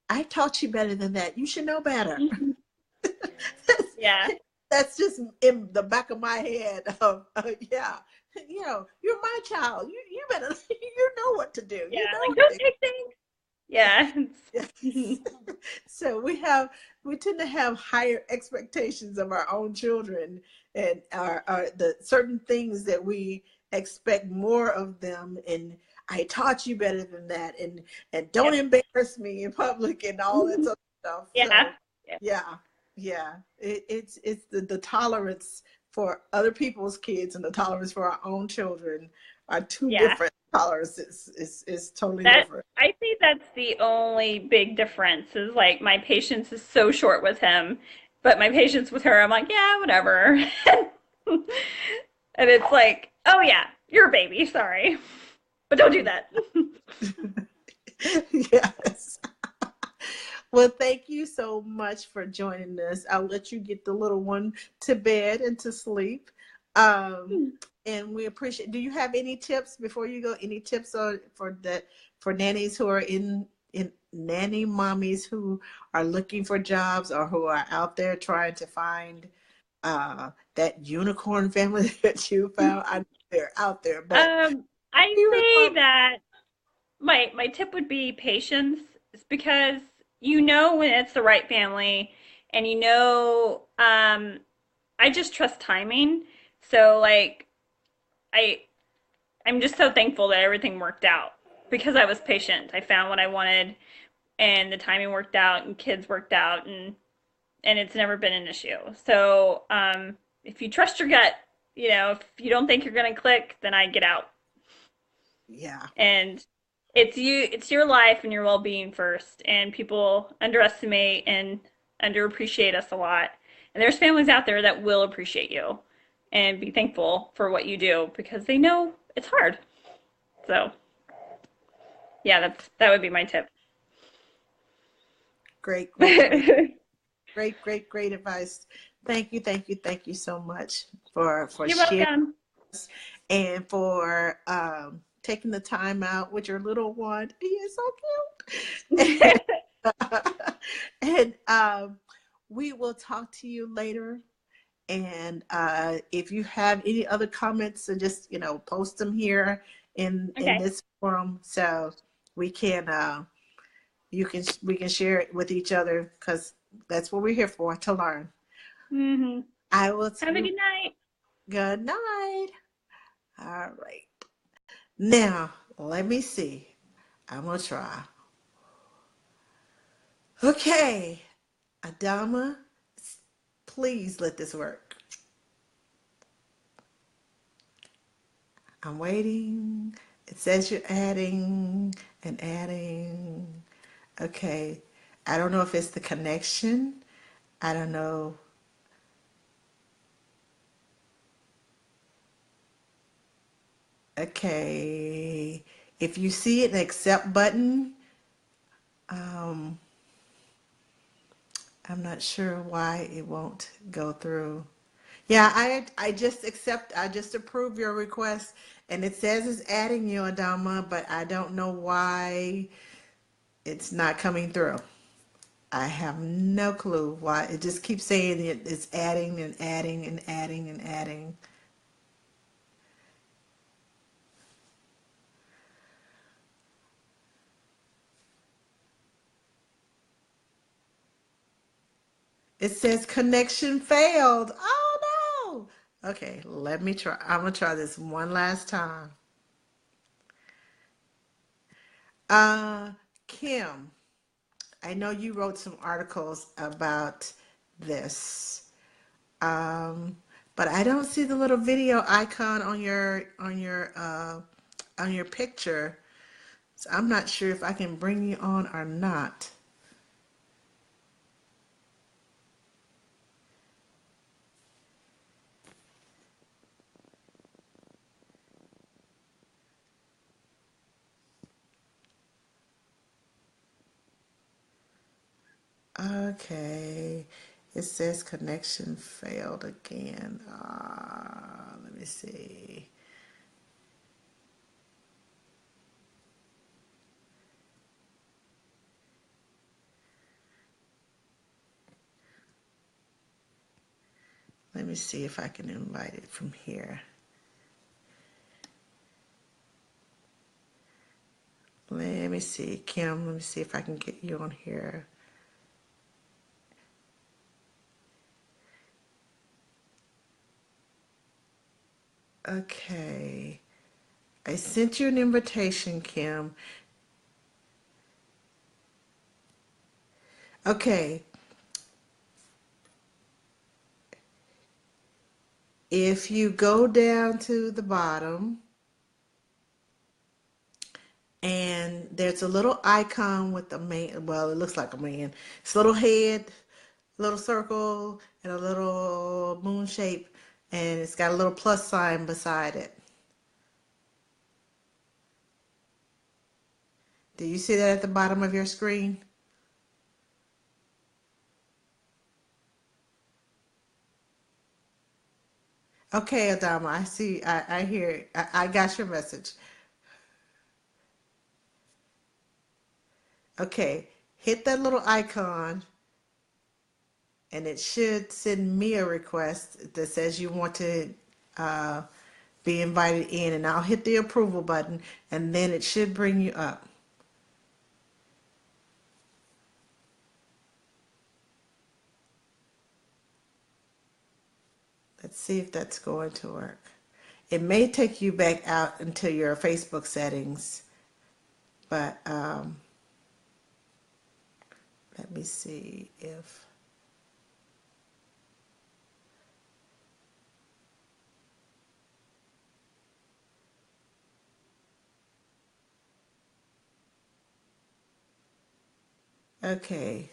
I taught you better than that. You should know better.
Mhm. Yeah.
That's just in the back of my head. Of yeah, you're my child. You better you know what to do.
Yeah.
You know
Like,
what
don't
to
take things. Yeah.
Yes. So we tend to have higher expectations of our own children and our the certain things that we expect more of them and I taught you better than that and don't
Yep.
embarrass me in public and all that sort of stuff.
Yeah.
So
Yeah.
yeah, yeah. It's the tolerance for other people's kids and the tolerance for our own children are two
Yeah.
different tolerances. It's totally
That
different.
I think that's the only big difference is like my patience is so short with him, but my patience with her, I'm like, yeah, whatever. And it's like, oh yeah, you're a baby, sorry. But don't do that.
Yes. Well, thank you so much for joining us. I'll let you get the little one to bed and to sleep. Um, and we appreciate. Do you have any tips before you go? Any tips on for nannies who are in nanny mommies who are looking for jobs or who are out there trying to find that unicorn family that you found? I know they're out there, but
I say
unicorn.
that my tip would be patience. It's because you know when it's the right family and you know I just trust timing. So like I I'm just so thankful that everything worked out because I was patient. I found what I wanted and the timing worked out and kids worked out and it's never been an issue. So if you trust your gut, you know, if you don't think you're gonna click, then I get out.
Yeah.
And it's your life and your well-being first. And people underestimate and underappreciate us a lot. And there's families out there that will appreciate you and be thankful for what you do because they know it's hard. So yeah, that would be my tip.
Great, great, great. Great, great, great advice. Thank you so much for
You're
sharing
welcome.
and for taking the time out with your little one. He is so cute. And we will talk to you later. And if you have any other comments, so just post them here in
Okay.
this forum, so we can we can share it with each other because that's what we're here for, to learn.
Hmm.
I will
Have a good night.
good night. All right. Now, let me see. I'm going to try. Okay. Adama, please let this work. I'm waiting. It says you're adding and adding. Okay. I don't know if it's the connection. I don't know. Okay. If you see an accept button, um, I'm not sure why it won't go through. Yeah, I just approve your request and it says it's adding you, Adama, but I don't know why it's not coming through. I have no clue why. It just keeps saying it's adding and adding and adding and adding. It says connection failed. Oh no. Okay, let me try. I'm gonna try this one last time. Uh, Kim, I know you wrote some articles about this. Um, but I don't see the little video icon on your picture. So I'm not sure if I can bring you on or not. Okay. It says connection failed again. Let me see. Let me see if I can invite it from here. Let me see, Kim, let me see if I can get you on here. Okay. I sent you an invitation, Kim. Okay. If you go down to the bottom, and there's a little icon with a man, well, it looks like a man. It's a little head, little circle, and a little moon shape, and it's got a little plus sign beside it. Do you see that at the bottom of your screen? Okay, Adama, I see, I hear it. I got your message. Okay, hit that little icon, and it should send me a request that says you want to uh, be invited in, and I'll hit the approval button, and then it should bring you up. Let's see if that's going to work. It may take you back out into your Facebook settings, but let me see if. Okay,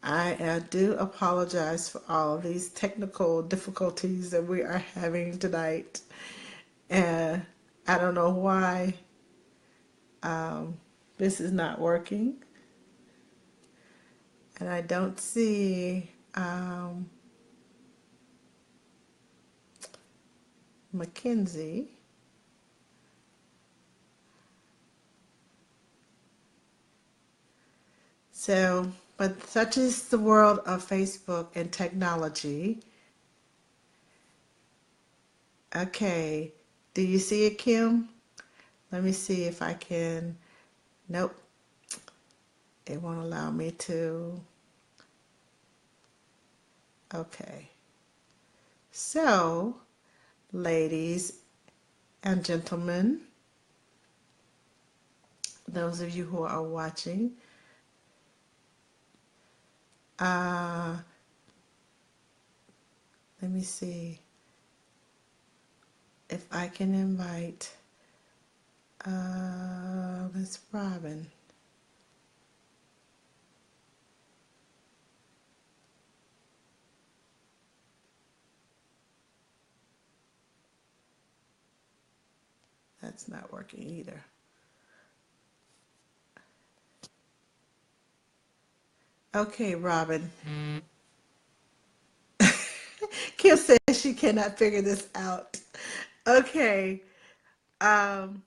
I do apologize for all of these technical difficulties that we are having tonight. And I don't know why this is not working. And I don't see Mackenzie. So, but such is the world of Facebook and technology. Okay, do you see it, Kim? Let me see if I can. Nope, it won't allow me to. Okay, so ladies and gentlemen, those of you who are watching, uh, let me see if I can invite Miss Robin. That's not working either. Okay, Robin. Kim says she cannot figure this out. Okay. Um,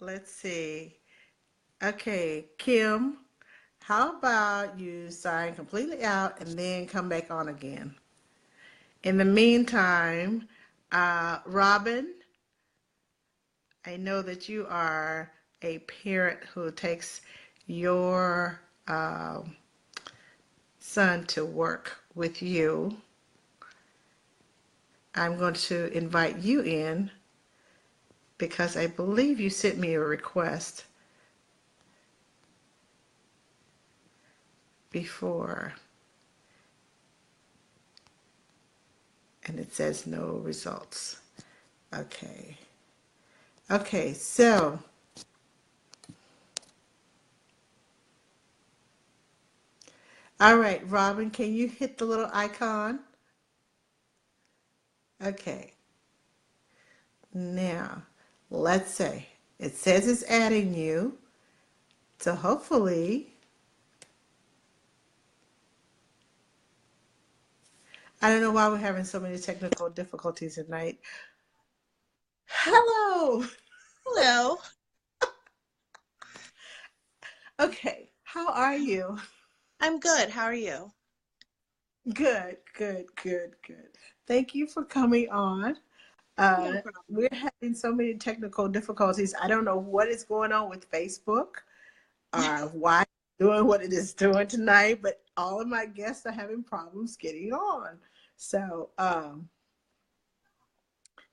let's see. Okay, Kim, how about you sign completely out and then come back on again? In the meantime, Robin, I know that you are a parent who takes your son to work with you. I'm going to invite you in because I believe you sent me a request before, and it says no results. Okay. Okay, so all right, Robin, can you hit the little icon? Okay. Now, let's say it says it's adding you. So hopefully, I don't know why we're having so many technical difficulties tonight. Hello.
Hello.
Okay, how are you?
I'm good. How are you?
Good, good, good, good. Thank you for coming on.
No problem.
We're having so many technical difficulties. I don't know what is going on with Facebook or why it's doing what it is doing tonight, but all of my guests are having problems getting on. So,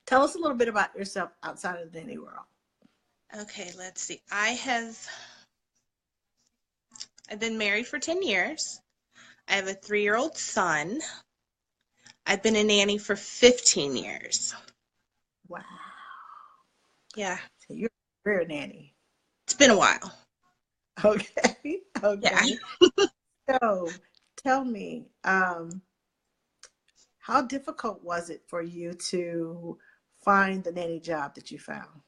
tell us a little bit about yourself outside of the nanny world.
Okay, let's see. I've been married for 10 years. I have a 3-year-old son. I've been a nanny for 15 years.
Wow.
Yeah,
So you're a career nanny.
it's been a while.
Okay.
Yeah.
Okay. So tell me, how difficult was it for you to find the nanny job that you found?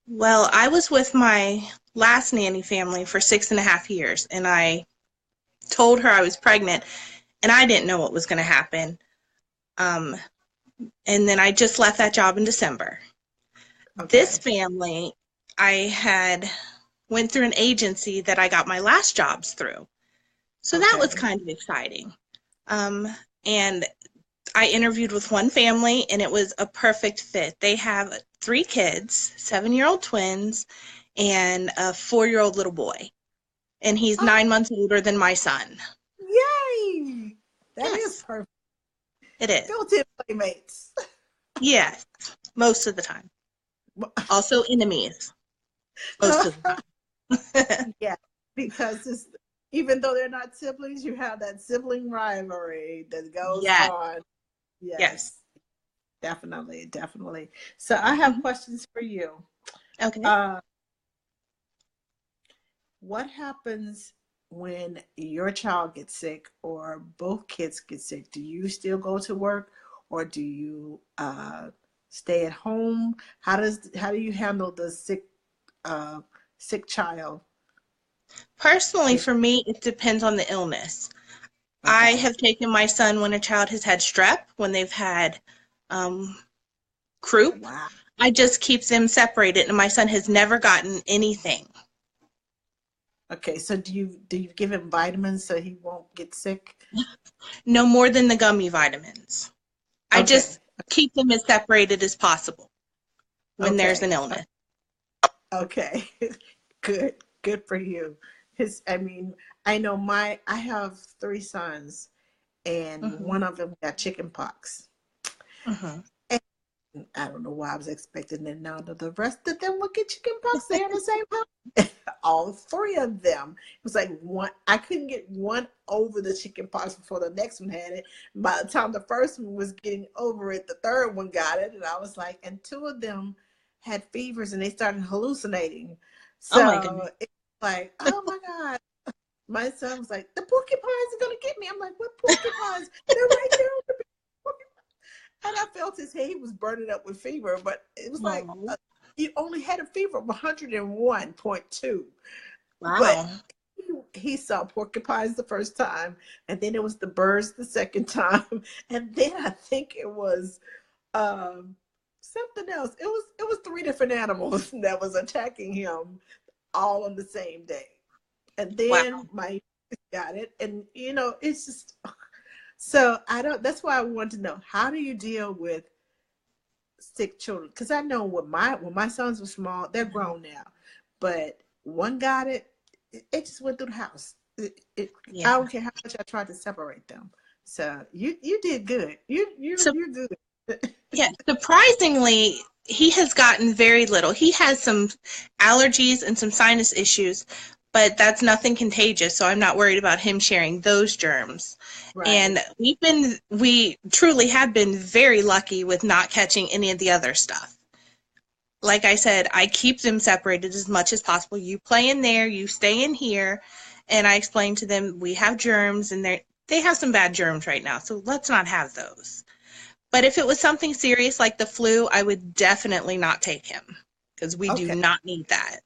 Well, I was with my last nanny family for 6.5 years, and I told her I was pregnant, and I didn't know what was going to happen. Um, and then I just left that job in December. This
Okay.
family, I had went through an agency that I got my last jobs through. So that was
Okay.
kind of exciting. And I interviewed with one family, and it was a perfect fit. They have 3 kids, 7-year-old twins, and a 4-year-old little boy. And he's
Oh,
9 months older than my son.
yay! That is
Yes,
perfect.
it is.
Built-in playmates.
Yes, most of the time. Also enemies, most of the time.
Yeah, because even though they're not siblings, you have that sibling rivalry that goes
Yes,
on.
yes.
Yes, definitely, definitely. So I have
Mhm.
questions for you.
Okay.
Uh, what happens when your child gets sick or both kids get sick? Do you still go to work, or do you stay at home? How do you handle the uh, sick child?
Personally,
If
for me, it depends on the illness. I
okay,
have taken my son when a child has had strep, when they've had um, croup.
wow.
I just keep them separated, and my son has never gotten anything.
Okay, so do you give him vitamins so he won't get sick?
No more than the gummy vitamins. I
Okay,
just keep them as separated as possible when there's
okay,
an illness.
okay. Good, good for you. I mean, I have 3 sons, and
Hmm.
one of them got chicken pox.
Hmm.
And I don't know why I was expecting that now that the rest of them would get chicken pox. They're in the same house. All 3 of them. It was like one. I couldn't get one over the chicken pox before the next one had it. By the time the first one was getting over it, the third one got it, and I was like, and 2 of them had fevers, and they started hallucinating.
Oh my goodness.
So it's like, oh my god. My son was like, the porcupines are gonna get me. I'm like, what porcupines? They're right there. And I felt his head, he was burning up with fever, but it was like
Oh,
he only had a fever of 101.2. But
wow.
he saw porcupines the first time, and then it was the birds the second time, and then I think it was um, something else. It was 3 different animals that was attacking him all on the same day. And
Wow.
then my got it, and it's just so I don't. That's why I want to know, how do you deal with sick children? Because I know when my sons were small, they're
Mhm.
grown now, but one got it just went through the house. I
Yeah.
don't care how much I tried to separate them. So you did good.
So,
You're good.
yeah, surprisingly, he has gotten very little. He has some allergies and some sinus issues, but that's nothing contagious, so I'm not worried about him sharing those germs.
Right.
And we truly have been very lucky with not catching any of the other stuff. Like I said, I keep them separated as much as possible. You play in there, you stay in here, and I explain to them we have germs and they have some bad germs right now, so let's not have those. But if it was something serious like the flu, I would definitely not take him because we do
Okay.
not need that.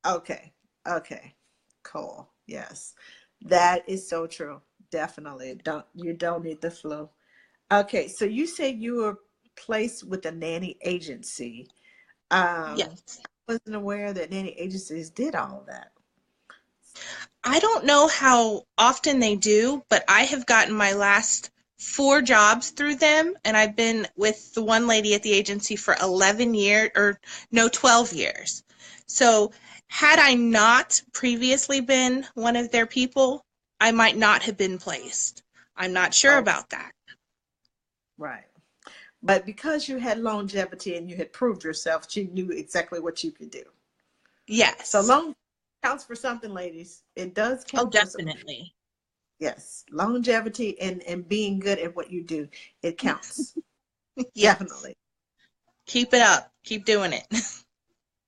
Okay. Okay. Cool. Yes. That is so true. Definitely. You don't need the flu. Okay, so you said you were placed with a nanny agency.
Yes.
I wasn't aware that nanny agencies did all of that.
I don't know how often they do, but I have gotten my last 4 jobs through them, and I've been with the one lady at the agency for 11 years, or no, 12 years. So, had I not previously been one of their people, I might not have been placed. I'm not sure
Oh,
about that.
right. But because you had longevity and you had proved yourself, she knew exactly what you could do. So
Yes.
long counts for something, ladies. It does
Oh,
count for something.
definitely.
Yes. Longevity and being good at what you do. It counts.
Yes.
Definitely.
Keep it up. Keep doing it.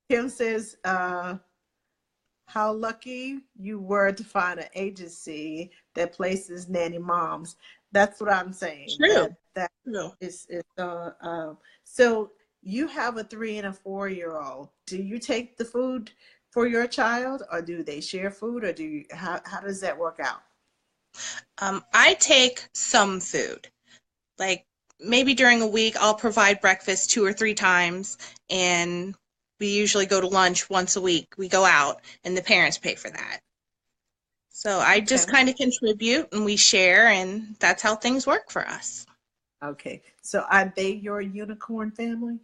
Kim says, how lucky you were to find an agency that places nanny moms. That's what I'm saying.
True.
That
True.
is so you have a 3 and a 4-year-old. Do you take the food for your child, or do they share food, or do you how does that work out?
I take some food. Like maybe during a week, I'll provide breakfast 2 or 3 times, and we usually go to lunch once a week. We go out, and the parents pay for that. So I just
Okay.
kind of contribute, and we share, and that's how things work for us.
Okay. So are they your unicorn family?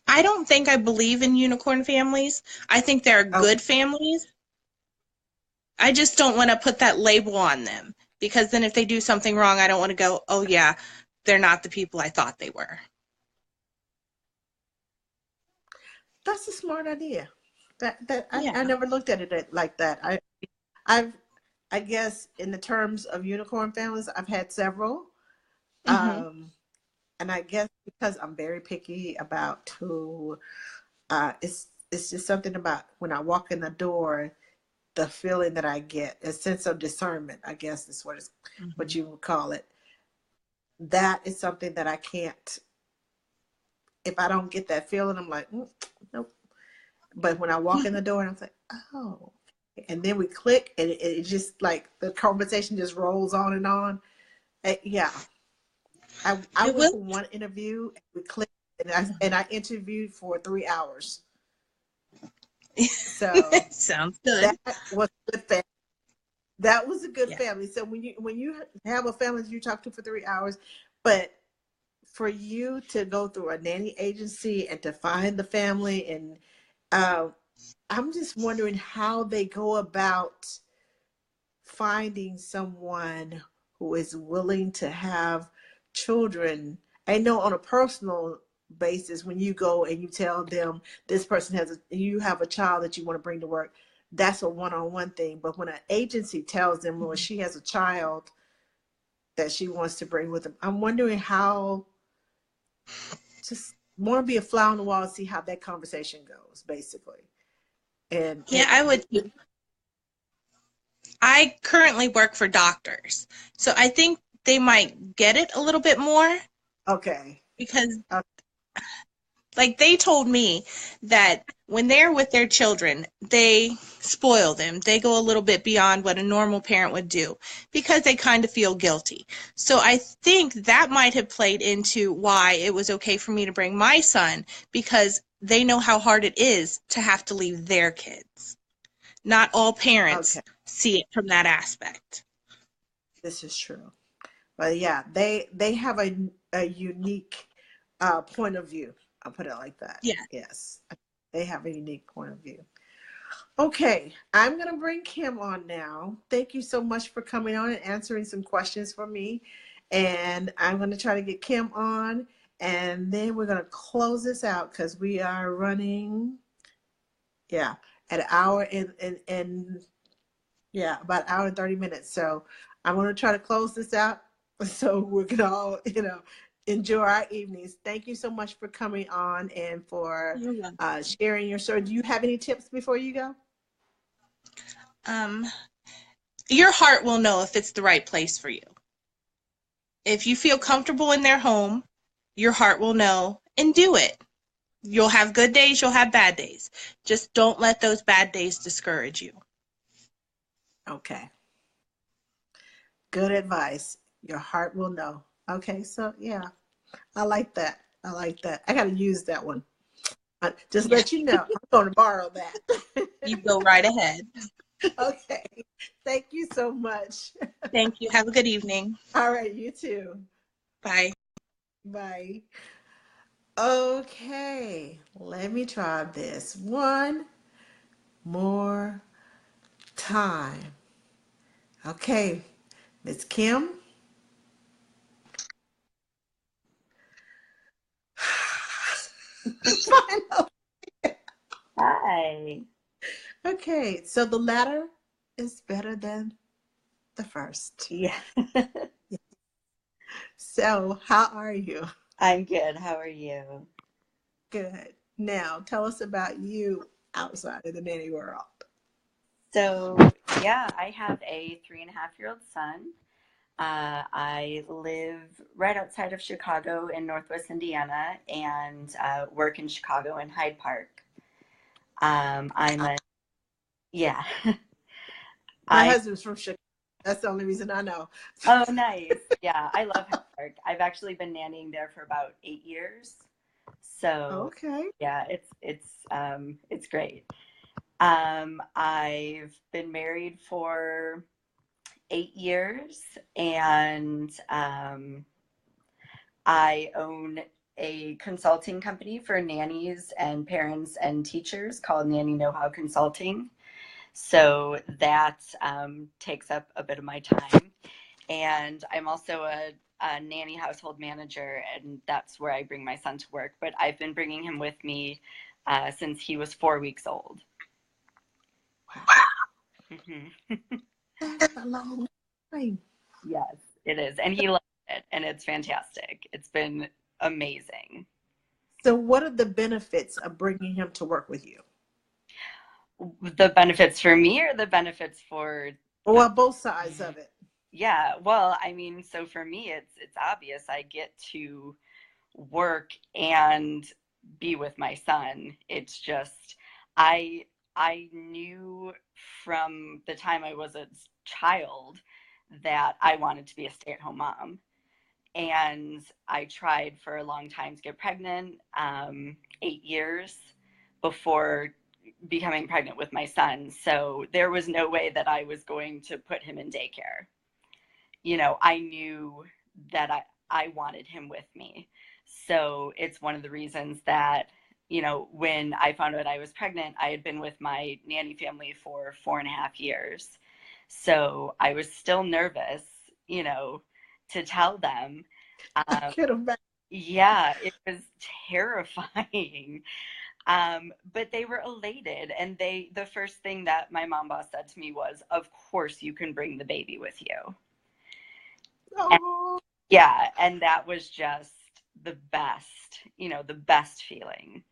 I don't think I believe in unicorn families. I think there are
Okay.
good families. I just don't want to put that label on them because then if they do something wrong, I don't want to go, oh yeah, they're not the people I thought they were.
That's a smart idea. I
Yeah.
never looked at it like that. I've I guess in the terms of unicorn families, I've had several.
Hmm.
Um, and I guess because I'm very picky about who, it's just something about when I walk in the door, the feeling that I get, a sense of discernment, I guess is what
Hmm.
you would call it. That is something that I can't. If I don't get that feeling, I'm like, nope. But when I walk in the door, and I'm like, oh, and then we click, and it just like the conversation just rolls on and on. Yeah, I
It
went
will.
for one interview, and we clicked, and I interviewed for 3 hours. So
Sounds good.
that was a good family. That was a good
Yeah.
family. So when you have a family that you talk to for 3 hours, but for you to go through a nanny agency and to find the family, and uh, I'm just wondering how they go about finding someone who is willing to have children. I know on a personal basis, when you go and you tell them this person you have a child that you want to bring to work, that's a one-on-one thing. But when an agency tells them, well, she has a child that she wants to bring with them, I'm wondering how, just want to be a fly on the wall and see how that conversation goes, basically. And
Yeah, I would. I currently work for doctors, so I think they might get it a little bit more
okay.
because
Uh,
like they told me that when they're with their children, they spoil them. They go a little bit beyond what a normal parent would do because they kind of feel guilty. So I think that might have played into why it was okay for me to bring my son because they know how hard it is to have to leave their kids. Not all
okay,
parents see it from that aspect.
this is true. But yeah, they have a unique point of view. I'll put it like that.
Yeah.
Yes, they have a unique point of view. Okay, I'm gonna bring Kim on now. Thank you so much for coming on and answering some questions for me. And I'm gonna try to get Kim on, and then we're gonna close this out because we are running, yeah, at an hour and yeah, about an hour and 30 minutes. So I'm going to try to close this out so we can all, enjoy our evenings. Thank you so much for coming on and for
You're welcome.
sharing your story. Do you have any tips before you go?
Um, your heart will know if it's the right place for you. If you feel comfortable in their home, your heart will know and do it. You'll have good days, you'll have bad days. Just don't let those bad days discourage you.
Okay. Good advice. Your heart will know. Okay. So, yeah, I like that. I like that. I got to use that one. Just
Yeah,
let you know, I'm going to borrow that.
you go right ahead.
Okay. Thank you so much.
Thank you. Have a good evening.
All right. You too.
Bye.
Bye. Okay, let me try this one more time. Okay, Miss Kim. Final.
Hi.
Okay, so the latter is better than the first.
Yeah.
So, how are you?
I'm good. How are you?
Good. Now, tell us about you outside of the nanny world.
So, yeah, I have a 3.5-year-old son. I live right outside of Chicago in Northwest Indiana and work in Chicago in Hyde Park. I'm a, yeah,
My
I,
husband's from Chicago. That's the only reason I know.
oh, nice. Yeah, I love Hyde Park. I've actually been nannying there for about 8 years. So,
Okay.
yeah, it's great. I've been married for 8 years, and I own a consulting company for nannies and parents and teachers called Nanny Know How Consulting. So that takes up a bit of my time. And I'm also a nanny household manager, and that's where I bring my son to work. But I've been bringing him with me since he was 4 weeks old. Mm-hmm.
That's a long time.
Yes, it is. And he loves it, and it's fantastic. It's been amazing.
So, what are the benefits of bringing him to work with you?
The benefits for me or the benefits for the
Well, both sides of it.
yeah, well, I mean, so for me it's obvious I get to work and be with my son. It's just I I knew from the time I was a child that I wanted to be a stay-at-home mom. And I tried for a long time to get pregnant, 8 years before becoming pregnant with my son. So there was no way that I was going to put him in daycare. I knew that I wanted him with me. So it's one of the reasons that, when I found out I was pregnant, I had been with my nanny family for 4.5 years. So I was still nervous, to tell them. Um,
Get him back.
yeah, it was terrifying. But they were elated. And the first thing that my mom boss said to me was, of course you can bring the baby with you. And
Oh,
yeah, and that was just the best, the best feeling.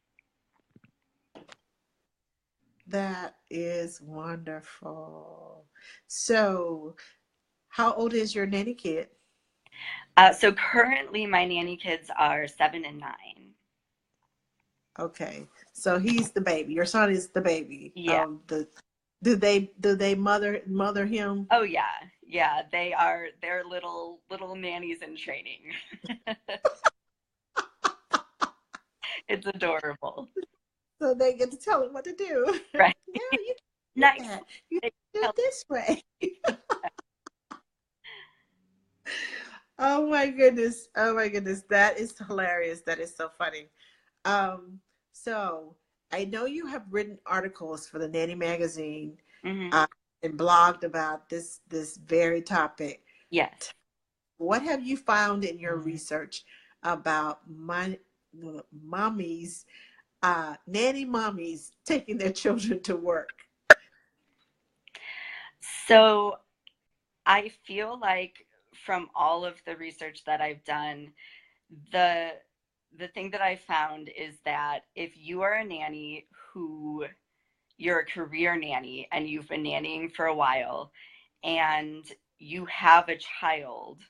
that is wonderful. So, how old is your nanny kid?
So currently my nanny kids are 7 and 9.
Okay, so he's the baby. Your son is the baby.
Yeah.
Do they mother him?
Oh yeah. Yeah. They're little nannies in training. It's adorable.
So they get to tell him what to do.
Right.
Now you can do
Nice.
that. You
They
do
tell-
it this way. Oh my goodness. Oh my goodness. That is hilarious. That is so funny. So I know you have written articles for the Nanny magazine
Mhm.
and blogged about this very topic.
Yes.
What have you found in your research about mommies, nanny mommies taking their children to work?
So I feel like from all of the research that I've done, the the thing that I found is that if you are a nanny who you're a career nanny and you've been nannying for a while and you have a child,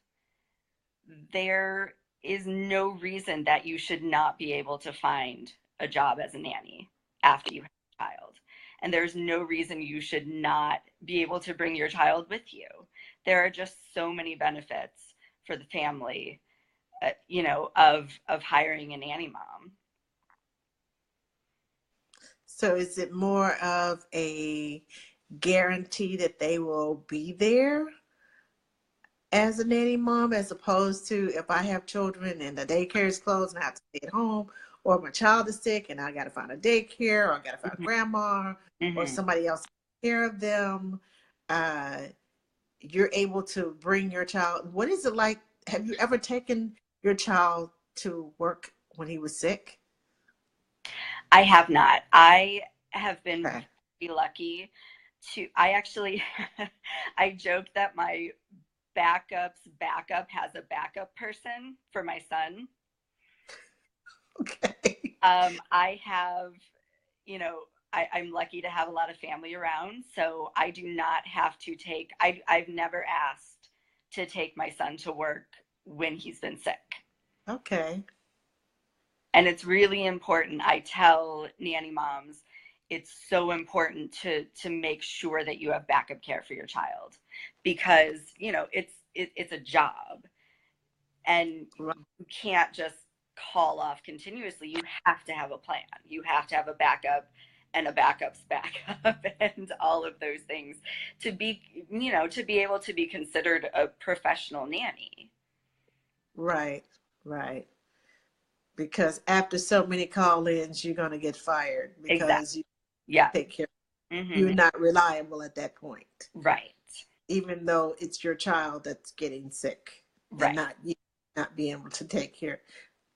there is no reason that you should not be able to find a job as a nanny after you have a child. And there's no reason you should not be able to bring your child with you. There are just so many benefits for the family, of hiring a nanny mom.
So is it more of a guarantee that they will be there as a nanny mom, as opposed to if I have children and the daycare is closed and I have to stay at home, or my child is sick and I got to find a daycare, or I got to find grandma or
Mm-hmm.
somebody else to take care of them? Uh, you're able to bring your child. What is it like? Have you ever taken your child to work when he was sick?
I have not. I have been
Okay.
pretty lucky I actually, I joked that my backup's backup has a backup person for my son.
Okay.
I have, you know, I'm lucky to have a lot of family around, so I do not have to take, I've never asked to take my son to work when he's been sick.
Okay.
And it's really important. I tell nanny moms, it's so important to make sure that you have backup care for your child, because, you know, it's a job, and
Right.
you can't just call off continuously. You have to have a plan. You have to have a backup and a backup's backup and all of those things to be, you know, to be able to be considered a professional nanny.
Right. Right. Because after so many call-ins, you're going to get fired
Exactly.
because you
Yeah.
take care.
Mm-hmm.
You're not reliable at that point,
Right.
even though it's your child that's getting sick and
Right.
not you not being able to take care.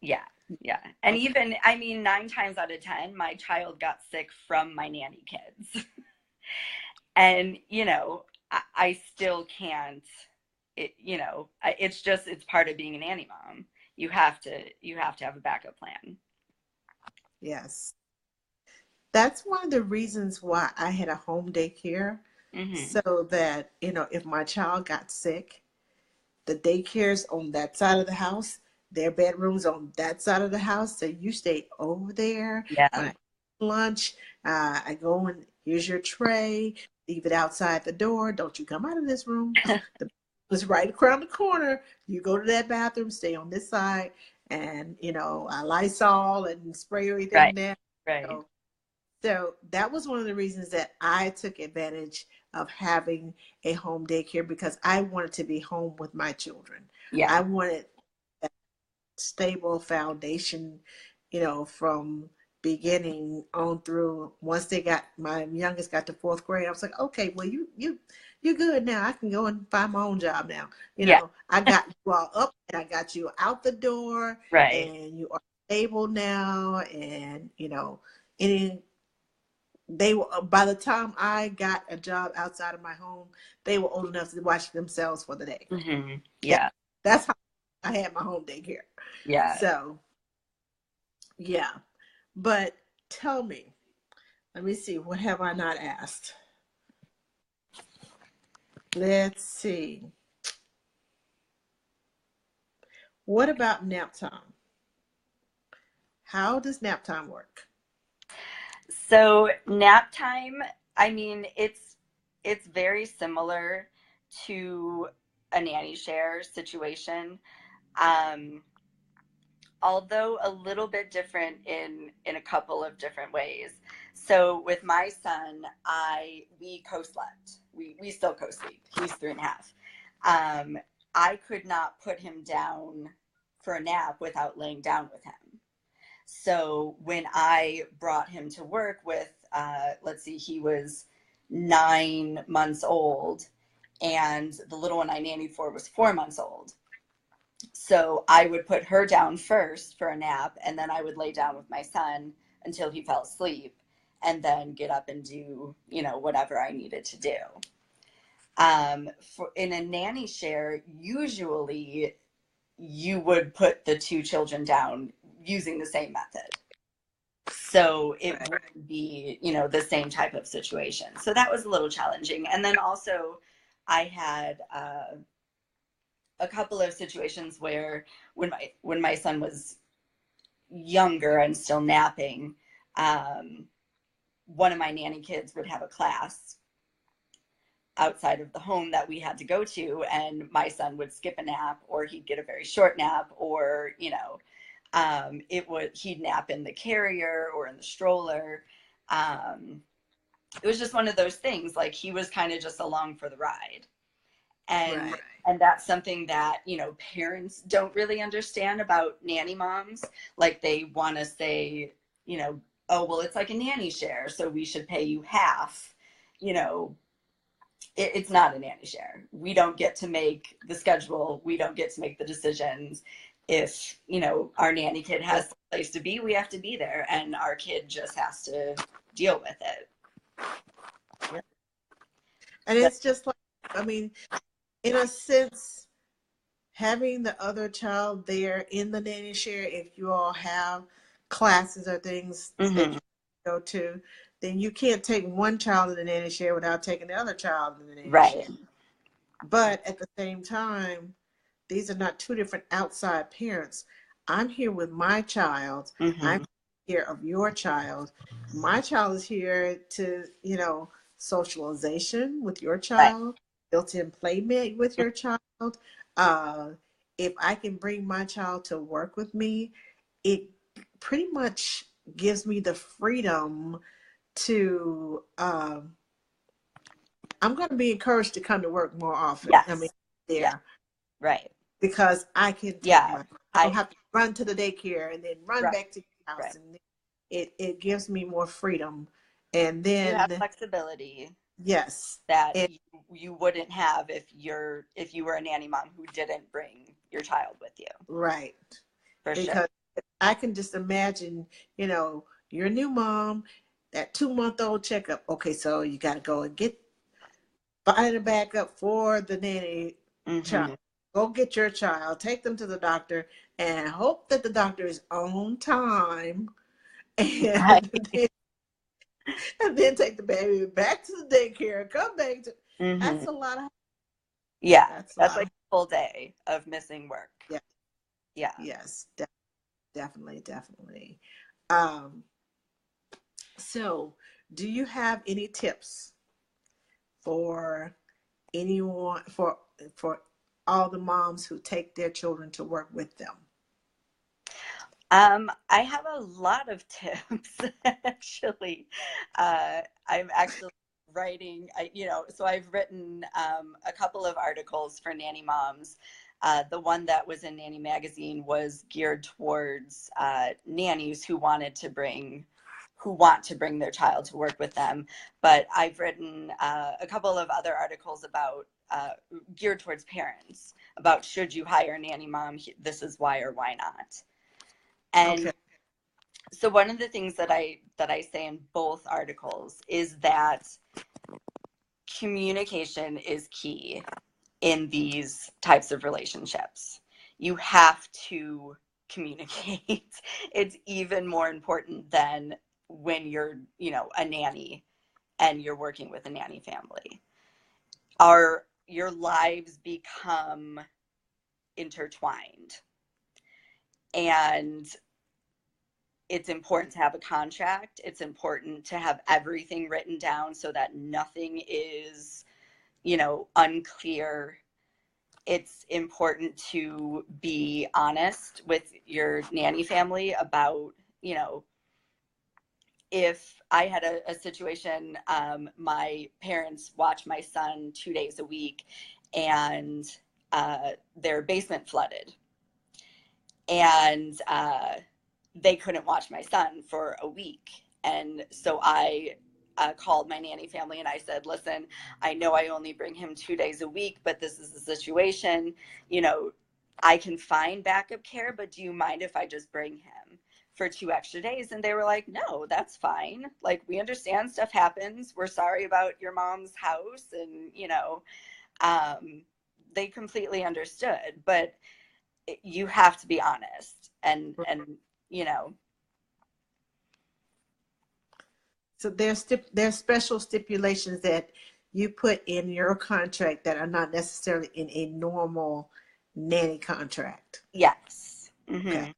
Yeah. Yeah. And even, I mean, 9 times out of 10, my child got sick from my nanny kids. And, you know, I still can't, you know, it's just, it's part of being a nanny mom. You have to have a backup plan.
Yes. That's one of the reasons why I had a home daycare,
Mm-hmm.
so that, if my child got sick, the daycare's on that side of the house, their bedroom's on that side of the house. So you stay over there. When I
Yeah.
eat lunch, I go and here's your tray, leave it outside the door. Don't you come out of this room. The it's right around the corner. You go to that bathroom, stay on this side, and I Lysol and spray everything
Right.
down.
Right.
So that was one of the reasons that I took advantage of having a home daycare, because I wanted to be home with my children.
Yeah.
I wanted that stable foundation, from beginning on through. Once my youngest got to fourth grade, I was like, okay, well, you're good now. I can go and find my own job now.
Yeah.
I got you all up and I got you out the door,
Right.
and you are stable now, and any they were by the time I got a job outside of my home, they were old enough to watch themselves for the day.
Mm-hmm.
That,
Yeah.
that's how I had my home daycare.
Yeah.
So yeah. But tell me, let me see, what have I not asked? Let's see. What about nap time? How does nap time work?
So nap time, I mean, it's very similar to a nanny share situation. Um, Although a little bit different in a couple of different ways. So with my son, we co-slept. We still co-sleep. He's 3.5. Um, I could not put him down for a nap without laying down with him. So when I brought him to work with, let's see, he was 9 months old, and the little one I nannied for was 4 months old. So I would put her down first for a nap, and then I would lay down with my son until he fell asleep, and then get up and do, whatever I needed to do. In a nanny share, usually you would put the 2 children down using the same method. So it would be, the same type of situation. So that was a little challenging. And then also I had a couple of situations where when my son was younger and still napping, one of my nanny kids would have a class outside of the home that we had to go to, and my son would skip a nap, or he'd get a very short nap, or he'd nap in the carrier or in the stroller. It was just one of those things, like he was kind of just along for the ride. And
Right.
and that's something that, parents don't really understand about nanny moms. Like they want to say, oh, well, it's like a nanny share, so we should pay you half. It's not a nanny share. We don't get to make the schedule. We don't get to make the decisions. If, our nanny kid has a place to be, we have to be there, and our kid just has to deal with it.
And it's just like, I mean, in a sense, having the other child there in the nanny share, if you all have classes or things that
Mm-hmm.
you go to, then you can't take one child in the nanny share without taking the other child in the nanny share.
Right.
But at the same time, these are not two different outside parents. I'm here with my child. I'm
Mm-hmm.
here of your child. My child is here to, socialization with your
Right.
child, built-in playmate with your child. Uh, if I can bring my child to work with me, it pretty much gives me the freedom to, I'm going to be encouraged to come to work more often. I mean,
Yes. Yeah.
there,
Right.
because I can take
Yeah.
my, I don't
I
have to run to the daycare and then run
right.
back to your house.
Right.
And it gives me more freedom. And
You have
then,
flexibility
yes,
that
and
you wouldn't have if you were a nanny mom who didn't bring your child with you.
right.
For sure.
Because I can just imagine, you're a new mom, that 2-month-old checkup. Okay, so you got to go and find a backup for the nanny
Mm-hmm.
child. Go get your child, take them to the doctor, and hope that the doctor is on time,
Right.
and then take the baby back to the daycare. Come back to.
Mm-hmm.
That's a lot of.
Yeah.
That's a
That's
lot
like
of.
a full day of missing work.
Yeah.
Yeah.
Yes. Definitely. Definitely. Um. So, do you have any tips for anyone for all the moms who take their children to work with them?
I have a lot of tips actually. I'm actually writing, so I've written a couple of articles for nanny moms. The one that was in Nanny Magazine was geared towards nannies who want to bring their child to work with them. But I've written a couple of other articles about geared towards parents about should you hire a nanny mom? This is why or why not.
Okay.
And so one of the things that I say in both articles is that communication is key in these types of relationships. You have to communicate. It's even more important than when you're, a nanny and you're working with a nanny family. Your lives become intertwined. And it's important to have a contract. It's important to have everything written down so that nothing is, unclear. It's important to be honest with your nanny family about, if I had a situation, my parents watch my son 2 days a week and their basement flooded. And they couldn't watch my son for a week. And so I called my nanny family and I said, listen, I know I only bring him 2 days a week, but this is the situation. I can find backup care, but do you mind if I just bring him for 2 extra days? And they were like, no, that's fine. Like, we understand stuff happens. We're sorry about your mom's house. And, they completely understood. But you have to be honest and you know
So there's special stipulations that you put in your contract that are not necessarily in a normal nanny contract.
yes.
Okay.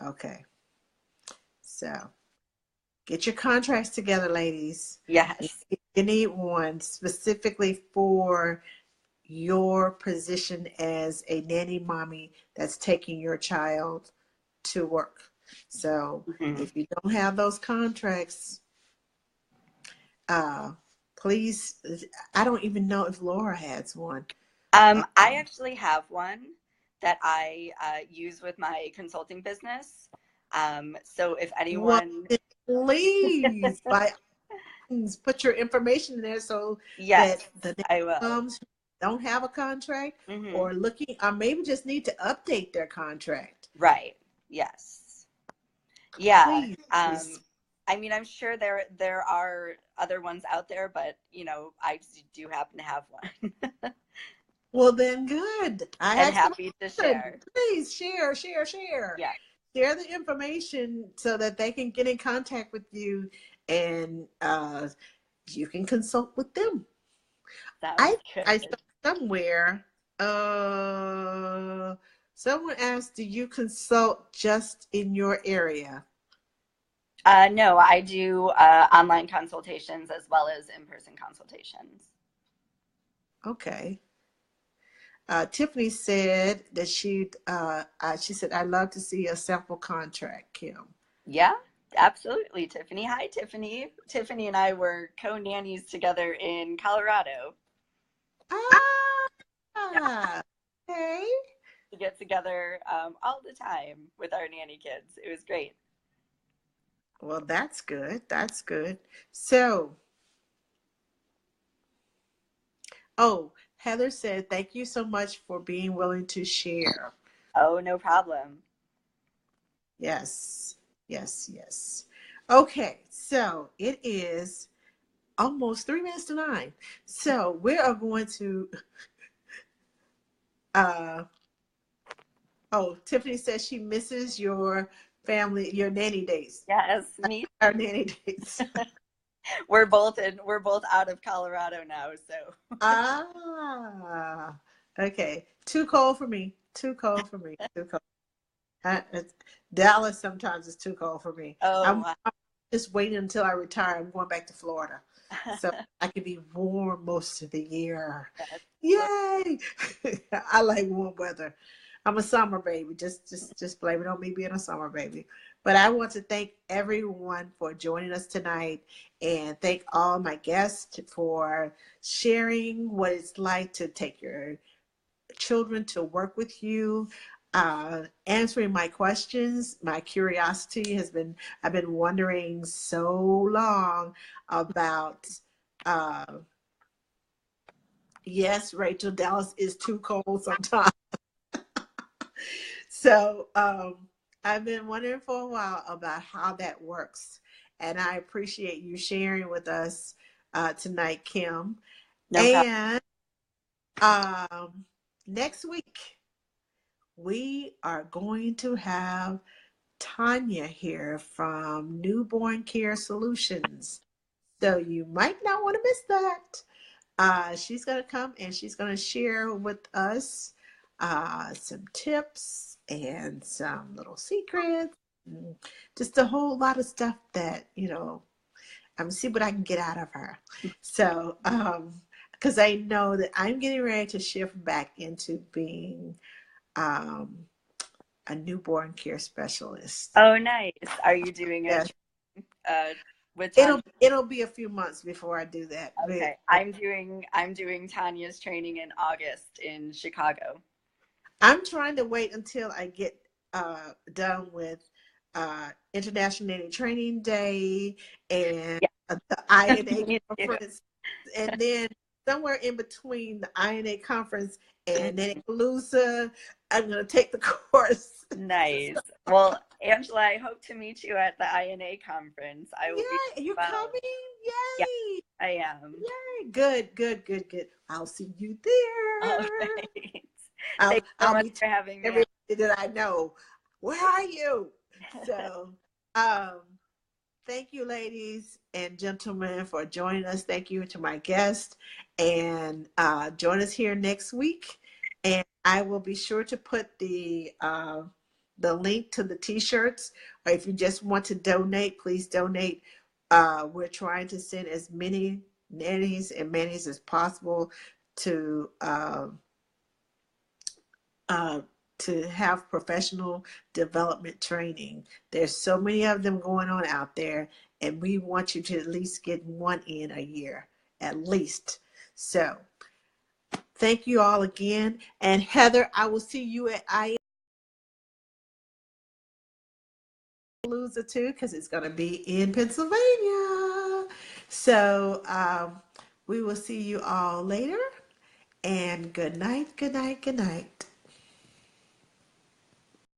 Mm-hmm.
Okay. So get your contracts together, ladies.
Yes.
You need one specifically for your position as a nanny mommy that's taking your child to work. So
Mm-hmm.
if you don't have those contracts, uh, please, I don't even know if Laura has one.
I actually have one that I use with my consulting business. So if
Well,
anyone
please, by all means, put your information in there so
yes,
that the
I will.
moms who don't have a contract
Mm-hmm.
or looking, or maybe just need to update their contract.
Right. Yes. Yeah.
Please, please.
I mean, I'm sure there are other ones out there, but I do happen to have one.
Well, then good. I
And
had some
happy to
good.
share.
Please share, share, share.
Yeah,
Share the information so that they can get in contact with you and you can consult with them.
sounds
I saw
good.
somewhere, uh, someone asked, do you consult just in your area?
No, I do online consultations as well as in-person consultations.
Okay. Tiffany said that she said, I'd love to see a sample contract, Kim.
Yeah, absolutely, Tiffany. Hi, Tiffany. Tiffany and I were co-nannies together in Colorado. Yeah,
Ah, okay.
to get together all the time with our nanny kids. It was great.
Well, that's good. That's good. So, oh, Heather said, thank you so much for being willing to share.
Oh, no problem.
Yes, yes, yes. Okay, so it is almost 3 minutes to 9. So we are going to, uh, oh, Tiffany says she misses your family, your nanny days,
Yes, me.
our nanny days.
We're both out of Colorado now, so
Ah, okay. Too cold for me. Too cold for me. Too cold. It's, Dallas sometimes is too cold for me.
oh
I'm
wow.
just waiting until I retire. I'm going back to Florida, so I can be warm most of the year. Yay! I like warm weather. I'm a summer baby. Just blame it on me being a summer baby. But I want to thank everyone for joining us tonight, and thank all my guests for sharing what it's like to take your children to work with you, answering my questions. My curiosity has been, I've been wondering so long about, uh, yes, Rachel, Dallas is too cold sometimes. So I've been wondering for a while about how that works. And I appreciate you sharing with us tonight, Kim.
No problem.
And um, next week, we are going to have Tanya here from Newborn Care Solutions. So you might not want to miss that. She's going to come and she's going to share with us some tips and some little secrets, and just a whole lot of stuff that, I'm see what I can get out of her. So, because I know that I'm getting ready to shift back into being um, a newborn care specialist.
Oh, nice. Are you doing a
Yes,
with Tanya?
it'll be a few months before I do that.
Okay.
But
I'm doing Tanya's training in August in Chicago.
I'm trying to wait until I get done with International Nanny Training Day and
Yeah.
the INA
Me too.
conference, and then somewhere in between the INA conference and Nanny Palooza, I'm going to take the course.
Nice. Well, Angela, I hope to meet you at the INA conference. I will be
Yay! You're
well.
coming?
Yeah,
Yay!
I am.
Yay! Good, good, good, good. I'll see you
All
there.
right.
I'll
Thanks so
I'll
much
be
for having me on.
everybody that I know. Where are you? So, um, thank you, ladies and gentlemen, for joining us. Thank you to my guest, and join us here next week. And I will be sure to put the link to the T-shirts. Or if you just want to donate, please donate. We're trying to send as many nannies and mannies as possible to. Uh, to have professional development training. There's so many of them going on out there, and we want you to at least get one in a year, at least. So, thank you all again. And Heather, I will see you at Palooza too, because it's going to be in Pennsylvania. So, we will see you all later. And good night, good night, good night.